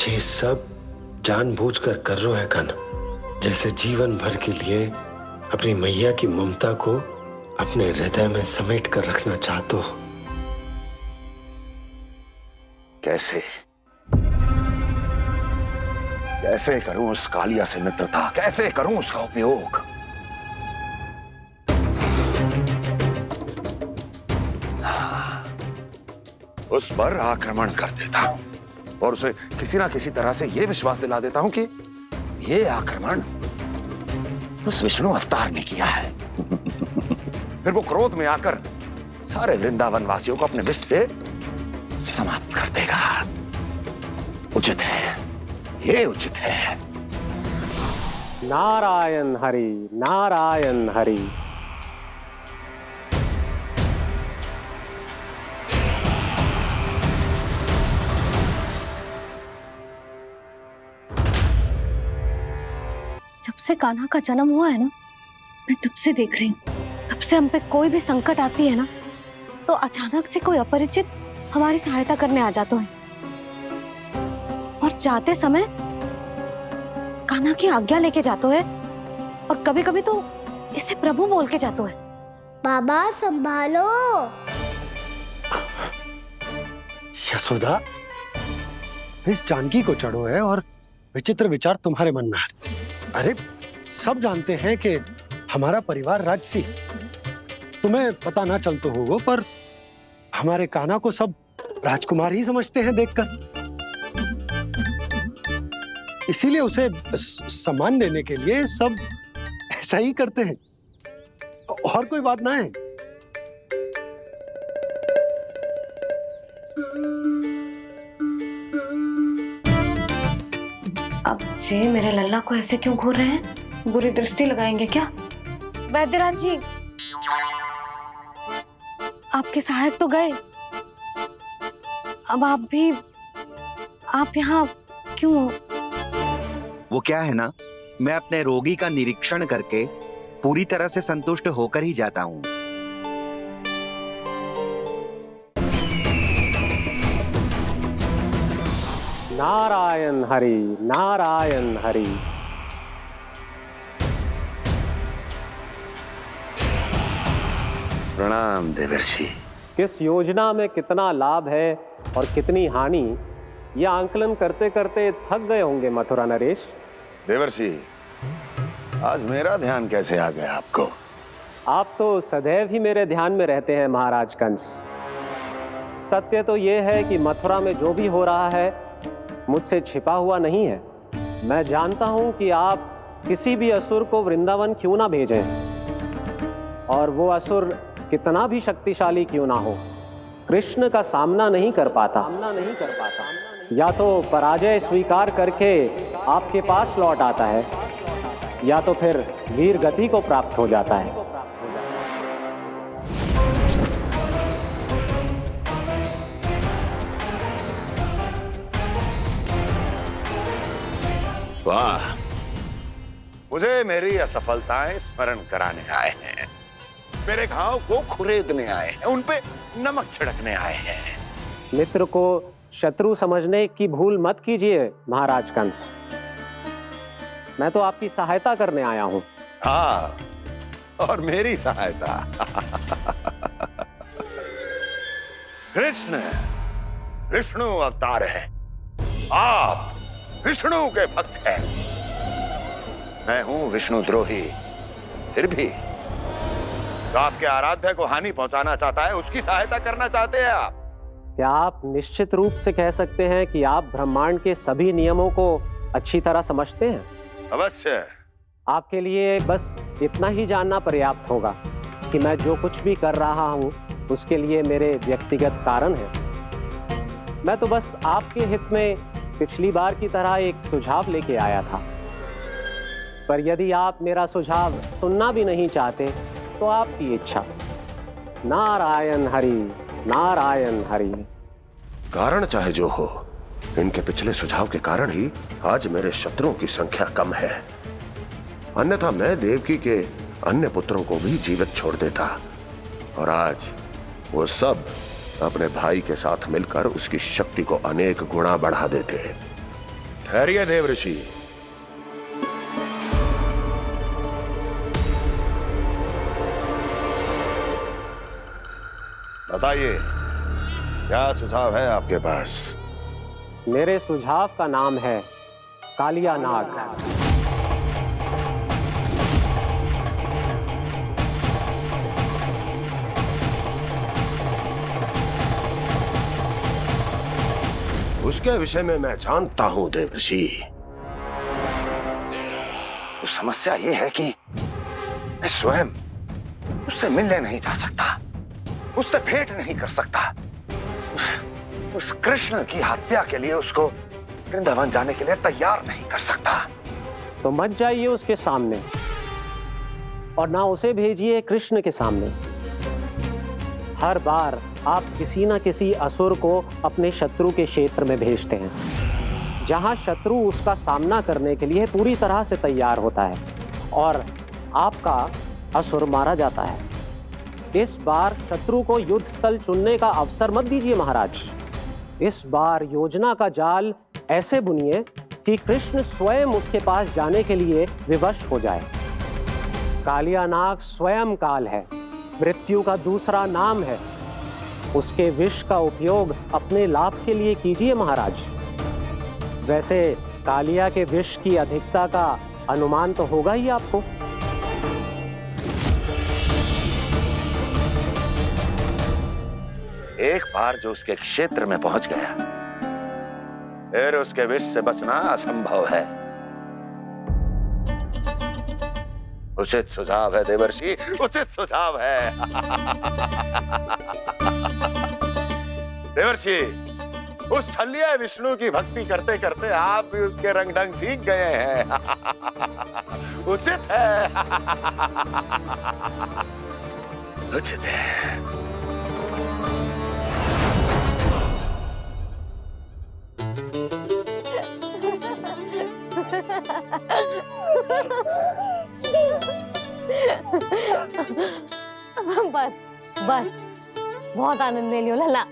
ये सब जानबूझकर कर रहे है कान्हा। जैसे जीवन भर के लिए अपनी मैया की ममता को अपने हृदय में समेट कर रखना चाहते हो। कैसे कैसे करूं उस कालिया से मित्रता, कैसे करूं उसका उपयोग? उस पर आक्रमण कर देता हूं और उसे किसी ना किसी तरह से यह विश्वास दिला देता हूं कि यह आक्रमण उस विष्णु अवतार ने किया है। फिर वो क्रोध में आकर सारे वृंदावन वासियों को अपने विष से समाप्त कर देगा। उचित है, ये उचित है। नारायण हरि, नारायण हरि। जब से कान्हा का जन्म हुआ है ना, मैं तब से देख रही हूँ, तब से हम पे कोई भी संकट आती है ना, तो अचानक से कोई अपरिचित हमारी सहायता करने आ जाते हैं और जाते समय कान्हा की आज्ञा लेके जाते हैं और कभी कभी तो इसे प्रभु बोल के जाते हैं। बाबा संभालो। यशोदा, इस जानकी को चढ़ो है और विचित्र विचार तुम्हारे मन में है। अरे सब जानते हैं कि हमारा परिवार राजसी, तुम्हें पता ना चलते होगा, पर हमारे कान्हा को सब राजकुमार ही समझते हैं देखकर। इसीलिए उसे सम्मान देने के लिए सब ऐसा ही करते हैं, और कोई बात ना है। अब जे मेरे लल्ला को ऐसे क्यों घूर रहे हैं? बुरी दृष्टि लगाएंगे क्या? वैद्यराज जी, आपके सहायक तो गए, अब आप यहाँ क्यों? वो क्या है ना, मैं अपने रोगी का निरीक्षण करके पूरी तरह से संतुष्ट होकर ही जाता हूँ। नारायण हरि, नारायण हरि। प्रणाम देवर्षि। किस योजना में कितना लाभ है और कितनी हानि, यह आंकलन करते करते थक गए होंगे मथुरा नरेश। देवर्षि, आज मेरा ध्यान कैसे आ गया आपको? आप तो सदैव ही मेरे ध्यान में रहते हैं महाराज कंस। सत्य तो यह है कि मथुरा में जो भी हो रहा है मुझसे छिपा हुआ नहीं है। मैं जानता हूं कि आप किसी भी असुर को वृंदावन क्यों ना भेजें, और वो असुर कितना भी शक्तिशाली क्यों ना हो, कृष्ण का सामना नहीं कर पाता। या तो पराजय स्वीकार करके आपके पास लौट आता है, या तो फिर वीर गति को प्राप्त हो जाता है। वाह, मुझे मेरी असफलताएं स्मरण कराने आए हैं, मेरे घाव को खुरेदने आए हैं, उन पे नमक छिड़कने आए हैं। मित्र को शत्रु समझने की भूल मत कीजिए महाराज कंस। मैं तो आपकी सहायता करने आया हूं। हाँ, और मेरी सहायता। कृष्ण विष्णु अवतार है, आप विष्णु के भक्त हैं। मैं हूं विष्णु द्रोही, फिर भी तो आपके आराध्य को हानि पहुंचाना चाहता है, उसकी सहायता करना चाहते हैं आप। क्या आप निश्चित रूप से कह सकते हैं कि आप ब्रह्मांड के सभी नियमों को अच्छी तरह समझते हैं? अवश्य। आपके लिए बस इतना ही जानना पर्याप्त होगा कि मैं जो कुछ भी कर रहा हूं उसके लिए मेरे व्यक्तिगत कारण हैं। मैं तो बस आपके हित में पिछली बार की तरह एक सुझाव लेके आया था, पर यदि आप मेरा सुझाव सुनना भी नहीं चाहते तो आपकी इच्छा। नारायण हरि, नारायण हरि। कारण चाहे जो हो, इनके पिछले सुझाव के कारण ही आज मेरे शत्रुओं की संख्या कम है। अन्यथा मैं देवकी के अन्य पुत्रों को भी जीवित छोड़ देता, और आज वो सब अपने भाई के साथ मिलकर उसकी शक्ति को अनेक गुणा बढ़ा देते। ठहरिए देवऋषि। बताइए, क्या सुझाव है आपके पास? मेरे सुझाव का नाम है कालिया नाग। उसके विषय में मैं जानता हूं देवऋषि। तो समस्या यह है कि मैं स्वयं उससे मिलने नहीं जा सकता, उससे भेंट नहीं कर सकता। उस कृष्ण की हत्या के लिए उसको वृंदावन जाने के लिए तैयार नहीं कर सकता। तो मत जाइए उसके सामने, और ना उसे भेजिए कृष्ण के सामने। हर बार आप किसी न किसी असुर को अपने शत्रु के क्षेत्र में भेजते हैं, जहां शत्रु उसका सामना करने के लिए पूरी तरह से तैयार होता है और आपका असुर मारा जाता है। इस बार शत्रु को युद्ध स्थल चुनने का अवसर मत दीजिए महाराज। इस बार योजना का जाल ऐसे बुनिए कि कृष्ण स्वयं उसके पास जाने के लिए विवश हो जाए। कालिया नाग स्वयं काल है, मृत्यु का दूसरा नाम है। उसके विष का उपयोग अपने लाभ के लिए कीजिए महाराज। वैसे कालिया के विष की अधिकता का अनुमान तो होगा ही आपको। एक बार जो उसके क्षेत्र में पहुंच गया, फिर उसके विष से बचना असंभव है। उचित सुझाव है देवर्षि, उचित सुझाव है। देवर्षि, उस छलिया विष्णु की भक्ति करते करते आप भी उसके रंग ढंग सीख गए हैं। उचित है, उचित है। बस बस, बहुत आनंद ले लियो लला।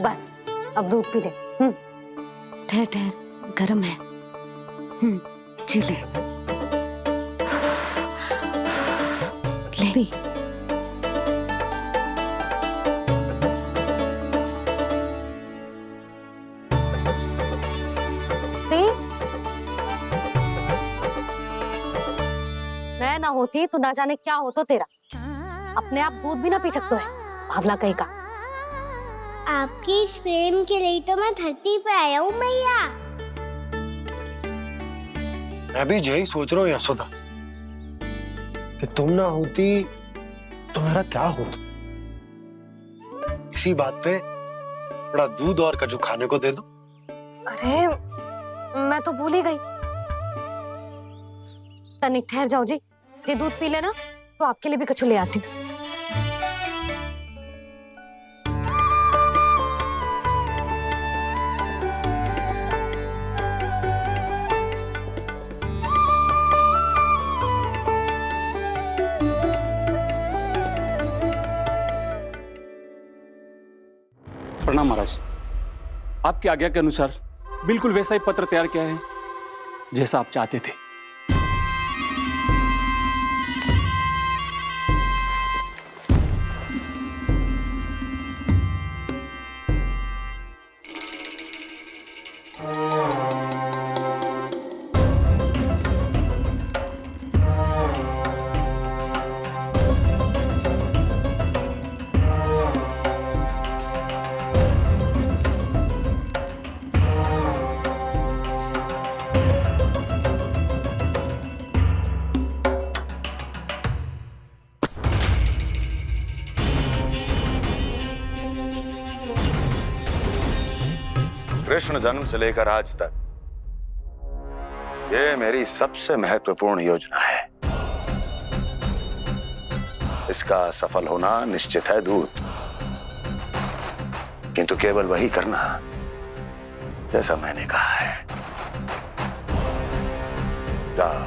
बस अब दूध पी ले। ठहर ठहर, गरम है। जी ले ले। मैं ना होती तो ना जाने क्या होता तेरा। अपने आप दूध भी ना पी सकते है, भावला कहीं का। आपकी इस प्रेम के लिए तो मैं धरती पे आया हूँ मैया। मैं भी यही सोच रहा हूँ यशोदा, कि तुम ना होती तो मेरा क्या होता। इसी बात पे थोड़ा दूध और कजू खाने को दे दो। अरे मैं तो भूल ही गई। तनिक ठहर जाओ जी, दूध पी लेना तो आपके लिए भी कछु ले आती हूँ। प्रणाम महाराज। आपकी आज्ञा के अनुसार बिल्कुल वैसा ही पत्र तैयार किया है जैसा आप चाहते थे। कृष्ण जन्म से लेकर आज तक ये मेरी सबसे महत्वपूर्ण योजना है। इसका सफल होना निश्चित है दूत, किंतु केवल वही करना जैसा मैंने कहा है। जाओ।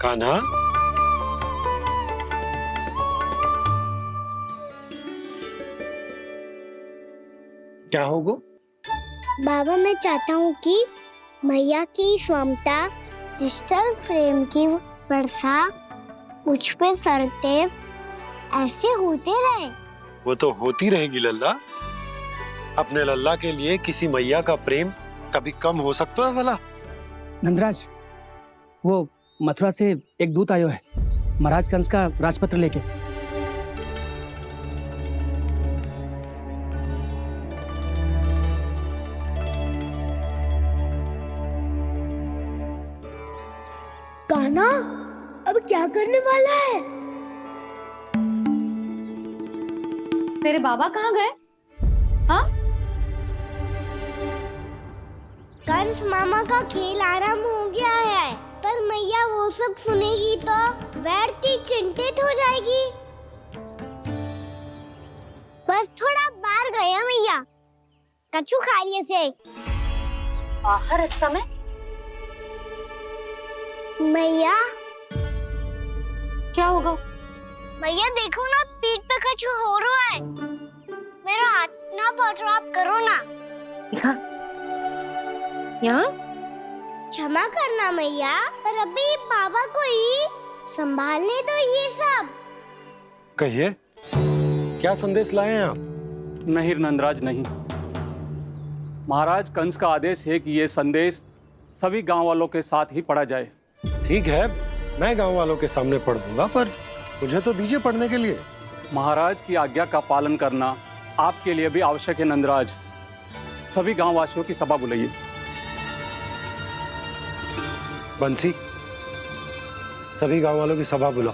कान्हा, क्या होगा? बाबा, मैं चाहता हूँ कि मैया की स्वमता क्रिस्टल फ्रेम की वर्षा मुझ पे सरतेव ऐसे होते रहे। वो तो होती रहेगी लल्ला। अपने लल्ला के लिए किसी मैया का प्रेम कभी कम हो सकता है भला? नंदराज, वो मथुरा से एक दूत आयो है महाराज कंस का राजपत्र लेके। कान्हा, अब क्या करने वाला है? तेरे बाबा कहाँ गए? हाँ? कंस मामा का खेल आरंभ हो गया है, पर मैया वो सब सुनेगी तो व्यर्थ चिंतित हो जाएगी। बस थोड़ा बाहर गया मैया, कछु खा लिए से। बाहर इस समय? मैया, क्या होगा? मैया देखो ना, पीठ पे कुछ हो रहा है। मेरा हाथ ना पकड़ो, आप करो ना। यहाँ? क्षमा करना मैया, पर अभी बाबा को ही संभालने दो ये सब। कहिए, क्या संदेश लाए हैं आप? नहीं नंदराज, नहीं। महाराज कंस का आदेश है कि ये संदेश सभी गांव वालों के साथ ही पढ़ा जाए। ठीक है, मैं गांव वालों के सामने पढ़ दूंगा, पर मुझे तो दीजिए पढ़ने के लिए। महाराज की आज्ञा का पालन करना आपके लिए भी आवश्यक है नंदराज। सभी गांव वासियों की सभा बुलाइए। बंसी, सभी गांव वालों की सभा बुलाओ।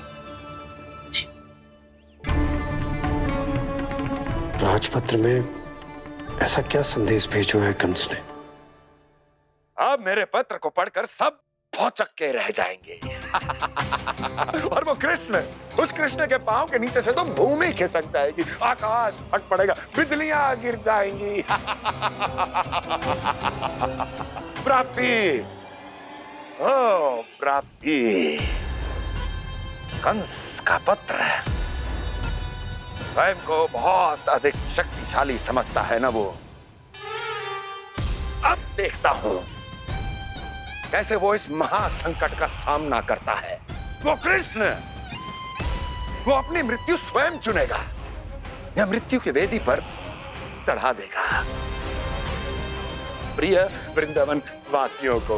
राजपत्र में ऐसा क्या संदेश भेजो है कंस ने? अब मेरे पत्र को पढ़कर सब भौचक के रह जाएंगे। और वो कृष्ण, उस कृष्ण के पांव के नीचे से तो भूमि खिसक जाएगी, आकाश फट पड़ेगा, बिजलियां गिर जाएंगी। प्राप्ति, ओ प्राप्ति, कंस का पत्र। स्वयं को बहुत अधिक शक्तिशाली समझता है ना वो। अब देखता हूं कैसे वो इस महासंकट का सामना करता है। वो कृष्ण, वो अपनी मृत्यु स्वयं चुनेगा या मृत्यु की वेदी पर चढ़ा देगा। प्रिय वृंदावन वासियों को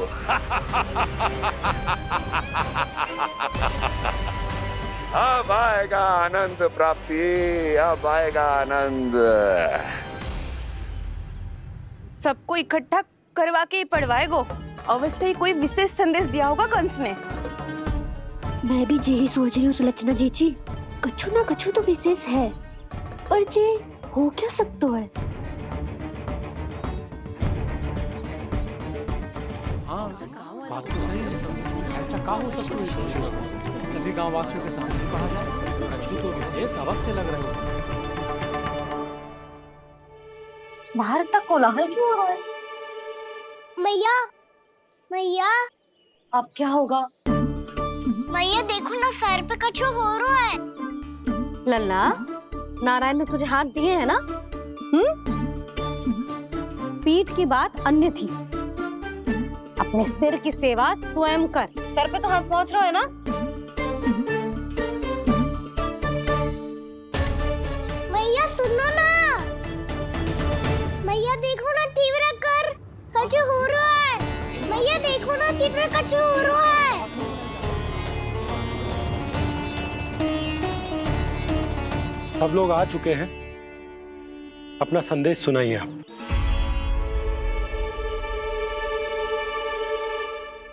अब आएगा आनंद प्राप्ति, अब आएगा आनंद। सबको इकट्ठा करवा के ही पढ़वाएगो। अवश्य ही कोई विशेष संदेश दिया होगा कंस ने। मैं भी यही सोच रही हूँ सुलक्षणा जी, कछु ना कछु तो विशेष है, और जे हो क्या सकता है? हाँ, बात तो सही है। ऐसा क्या हो सकता है? सभी गांव वासियों के सामने पढ़ा जाए, कछु तो विशेष अवश्य लग रहे हो। बाहर तक कोलाहल क्यों हो रहा है? मैया, मैया, अब क्या होगा? मैया देखो ना, सर पे कछु हो रहा है। लल्ला, नारायण ने तुझे हाथ दिए है ना? पीठ की बात अन्य थी। अपने सिर की सेवा स्वयं कर। सर पे तो हाथ पहुंच रहा है ना? मैया सुनो ना, मैया देखो ना, तीव्र कर कछु हो रहा है। मैया देखो ना, तीव्र कछु हो रहा है। सब लोग आ चुके हैं, अपना संदेश सुनाइए आप।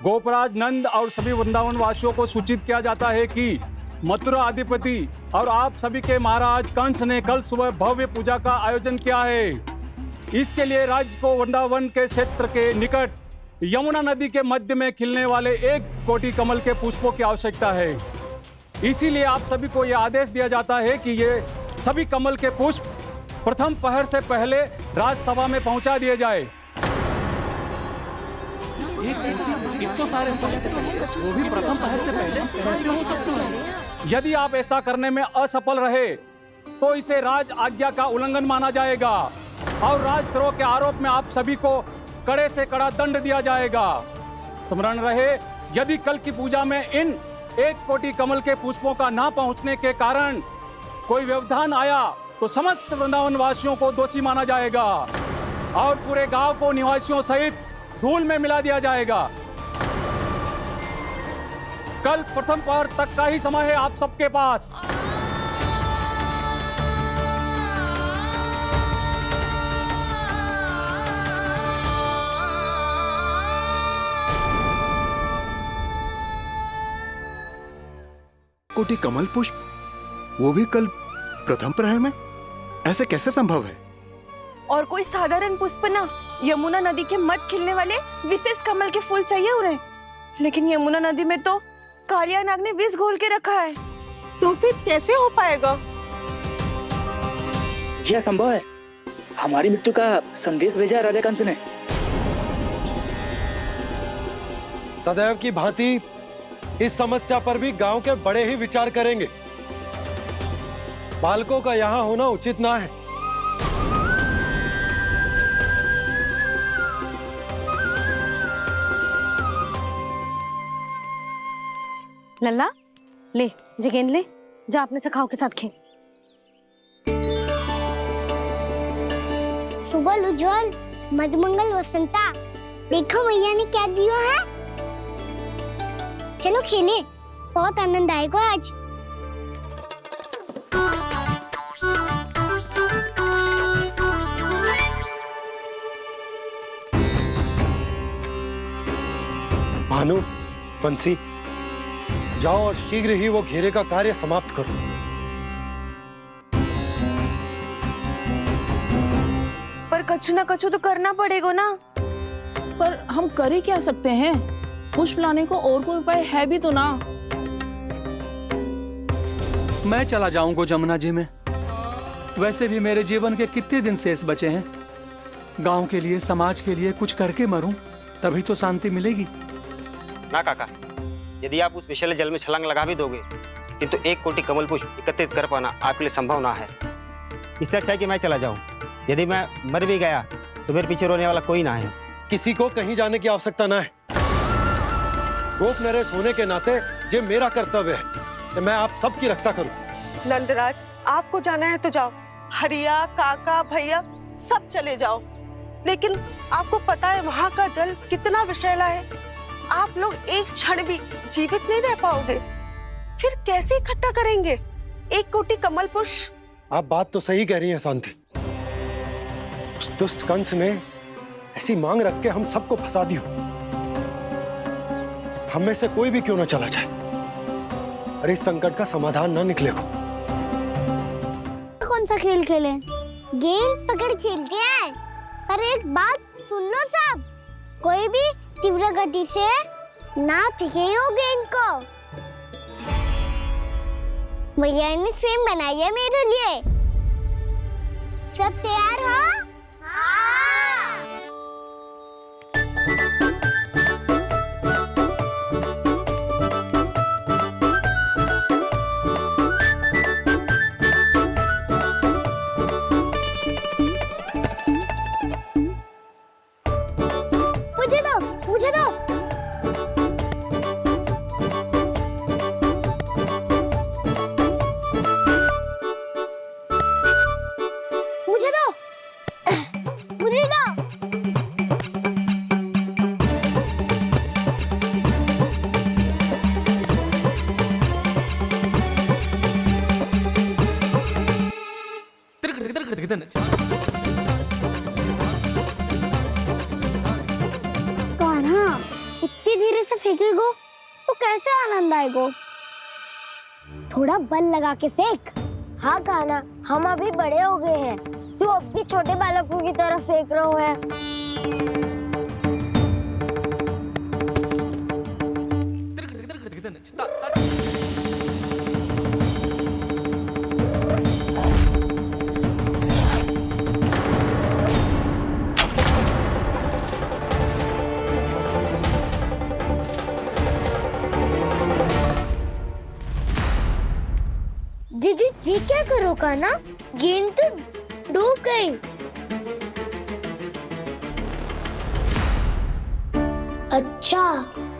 गोपराज नंद और सभी वृंदावन वासियों को सूचित किया जाता है कि मथुरा अधिपति और आप सभी के महाराज कंस ने कल सुबह भव्य पूजा का आयोजन किया है। इसके लिए राज्य को वृंदावन के क्षेत्र के निकट यमुना नदी के मध्य में खिलने वाले 1 कोटि कमल के पुष्पों की आवश्यकता है। इसीलिए आप सभी को यह आदेश दिया जाता है कि ये सभी कमल के पुष्प प्रथम पहर से पहले राजसभा में पहुंचा दिए जाए। वो भी प्रथम पहर से पहले कैसे हो सकता है? यदि आप ऐसा करने में असफल रहे तो इसे राज आज्ञा का उल्लंघन माना जाएगा और राजद्रोह के आरोप में आप सभी को कड़े से कड़ा दंड दिया जाएगा। स्मरण रहे, यदि कल की पूजा में इन 1 कोटि कमल के पुष्पों का ना पहुंचने के कारण कोई व्यवधान आया तो समस्त वृंदावन वासियों को दोषी माना जाएगा और पूरे गांव को निवासियों सहित धूल में मिला दिया जाएगा। कल प्रथम पहर तक का ही समय है आप सबके पास। कोटि कमल पुष्प, वो भी कल प्रथम प्रहर में? ऐसे कैसे संभव है? और कोई साधारण पुष्प ना, यमुना नदी के मध्य खिलने वाले विशेष कमल के फूल चाहिए उन्हें। लेकिन यमुना नदी में तो कालिया नाग ने विष घोल के रखा है, तो फिर कैसे हो पाएगा? यह संभव है। हमारी मृत्यु का संदेश भेजा राजा कंस ने। सदैव की भांति इस समस्या पर भी गांव के बड़े ही विचार करेंगे। बालकों का यहाँ होना उचित ना है। लल्ला, ले जे गेंद ले, जा अपने सखाओं के साथ खेल। सुबह उज्जवल, मधुमंगल वसंता, देखो मैया ने क्या दिया है। चलो खेलें, बहुत आनंद आएगा आज। भानु, बंसी, जाओ और शीघ्र ही वो घेरे का कार्य समाप्त करो। पर कछु ना कछु तो करना पड़ेगा ना। पर हम कर ही क्या सकते हैं? पुष्प लाने को और कोई उपाय है भी तो ना। मैं चला जाऊंगा जमुना जी में। वैसे भी मेरे जीवन के कितने दिन शेष बचे हैं। गांव के लिए, समाज के लिए कुछ करके मरूं, तभी तो शांति मिलेगी। ना काका, यदि आप उस विषैले जल में छलांग लगा भी दोगे, किंतु 1 कोटि कमल पुष्प एकत्रित कर पाना आपके लिए संभव ना है। इससे अच्छा है कि मैं चला जाऊं। यदि मैं मर भी गया तो मेरे पीछे रोने वाला कोई ना है। किसी को कहीं जाने की आवश्यकता ना है। गोप नरेश होने के नाते ये मेरा कर्तव्य है कि मैं आप सबकी रक्षा करूं। नंदराज, आपको जाना है तो जाओ। हरिया, काका, भैया सब चले जाओ। लेकिन आपको पता है वहाँ का जल कितना विषैला है। आप लोग एक क्षण भी जीवित नहीं रह पाओगे। फिर कैसे इकट्ठा करेंगे 1 कोटि कमल पुष्प? आप बात तो सही कह रही हैं शांति। उस दुष्ट कंस ने ऐसी मांग रख के हम सबको फंसा दिया। हम में से कोई भी क्यों ना चला जाए और इस संकट का समाधान ना निकले को। कौन सा खेल खेलें? गेंद पकड़ खेलते हैं। पर एक बात सुन लो सब, कोई भी तीव्र गति से ना फेंकेगा गेंद को। भैया ने फ्रेम बनाई है मेरे लिए। सब तैयार हो? हाँ। तो कैसे आनंद आएगा? थोड़ा बल लगा के फेंक। हाँ कान्हा, हम अभी बड़े हो गए हैं, तू अब भी छोटे बालकों की तरह फेंक रहे है। दीदी जी क्या करो कान्हा? गेंद तो डूब गई। अच्छा,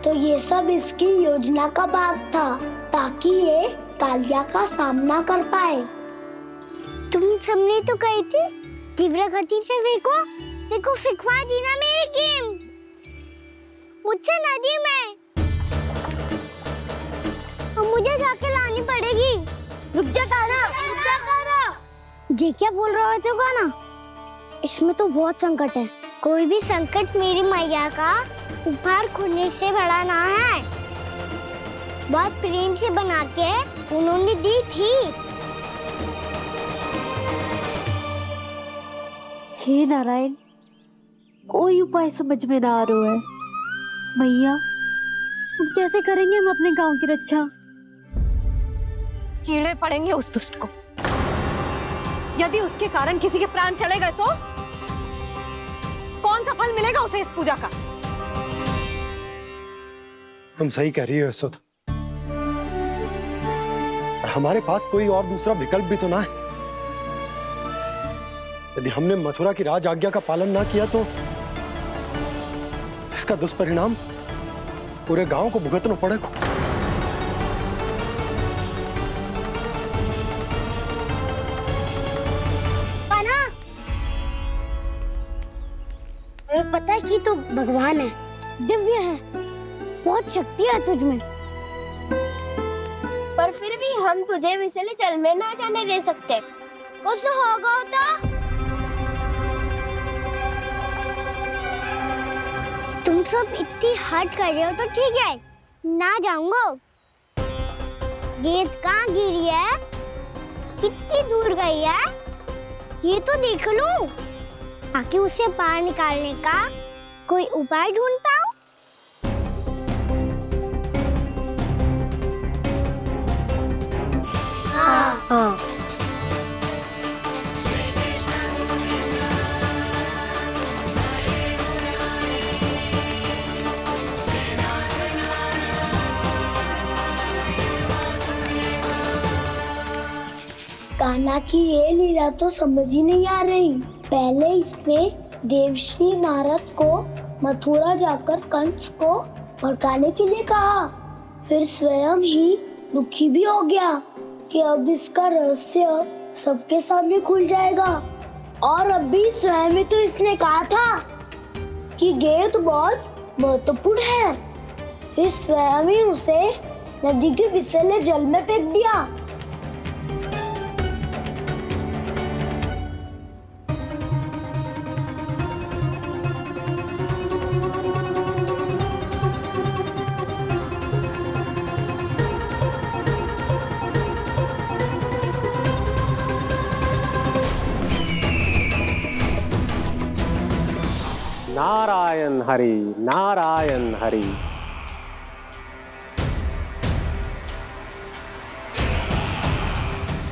तो ये सब इसकी योजना का भाग था ताकि ये कालिया का सामना कर पाए। तुम सबने तो कही थी तीव्र गति से फेंको, देखो फिकवा दी ना मेरी गेम। मुझसे नदी में तो मुझे जाके लानी पड़ेगी। रुक जा कान्हा, रुक जा कान्हा। जी क्या बोल रहे थे कान्हा? इसमें तो बहुत संकट है। कोई भी संकट मेरी मैया का उपहार खोने से बड़ा ना है। बहुत प्रेम से बना के उन्होंने दी थी। हे नारायण, कोई उपाय समझ में ना आ रहा है। मैया, अब कैसे करेंगे हम अपने गांव की रक्षा? कीड़े पड़ेंगे उस दुष्ट को। यदि उसके कारण किसी के प्राण चले गए तो कौन सा फल मिलेगा उसे इस पूजा का? तुम सही कह रही हो यशोदा। हमारे पास कोई और दूसरा विकल्प भी तो ना है। यदि हमने मथुरा की राज आज्ञा का पालन ना किया तो इसका दुष्परिणाम पूरे गांव को भुगतना पड़ेगा। हमें पता है कि तू भगवान है, दिव्य है, बहुत शक्ति है तुझ में, पर फिर भी हम तुझे विषैले जल में ना जाने दे सकते। कुछ होगा तो तुम सब इतनी हट कर रहे हो तो ठीक है, ना जाऊंगा। गेंद कहाँ गिरी है, कितनी दूर गई है, ये तो देख लो। आके उसे बाहर निकालने का कोई उपाय ढूंढता हूँ। हाँ। कान्हा की ये लीला तो समझ ही नहीं आ रही। पहले इसने देवश्री नारद को मथुरा जाकर कंस को भड़काने के लिए कहा, फिर स्वयं ही दुखी भी हो गया कि अब इसका रहस्य सबके सामने खुल जाएगा। और अभी स्वयं ही तो इसने कहा था कि गेंद बहुत महत्वपूर्ण है, फिर स्वयं ही उसे नदी के विषैले जल में फेंक दिया। नारायण हरि, नारायण हरि।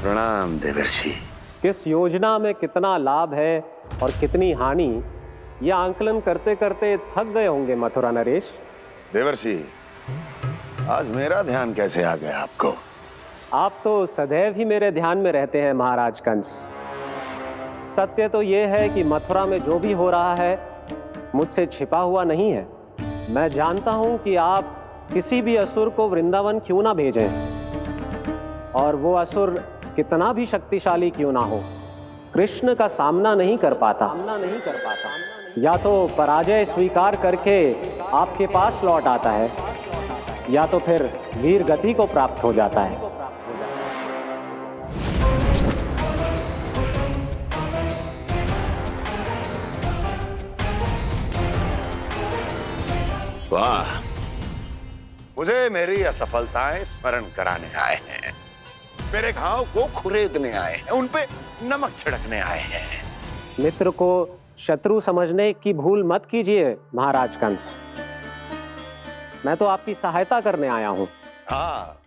प्रणाम देवर्षि। किस योजना में कितना लाभ है और कितनी हानि, यह आंकलन करते करते थक गए होंगे मथुरा नरेश। देवर्षि, आज मेरा ध्यान कैसे आ गया आपको? आप तो सदैव ही मेरे ध्यान में रहते हैं महाराज कंस। सत्य तो यह है कि मथुरा में जो भी हो रहा है मुझसे छिपा हुआ नहीं है। मैं जानता हूं कि आप किसी भी असुर को वृंदावन क्यों ना भेजें, और वो असुर कितना भी शक्तिशाली क्यों ना हो, कृष्ण का सामना नहीं कर पाता। या तो पराजय स्वीकार करके आपके पास लौट आता है, या तो फिर वीर गति को प्राप्त हो जाता है। वाह, मुझे मेरी असफलताएं स्मरण कराने आए हैं, मेरे घाव को खुरेदने आए हैं, उन पे नमक छिड़कने आए हैं। मित्र को शत्रु समझने की भूल मत कीजिए महाराज कंस। मैं तो आपकी सहायता करने आया हूं। हाँ,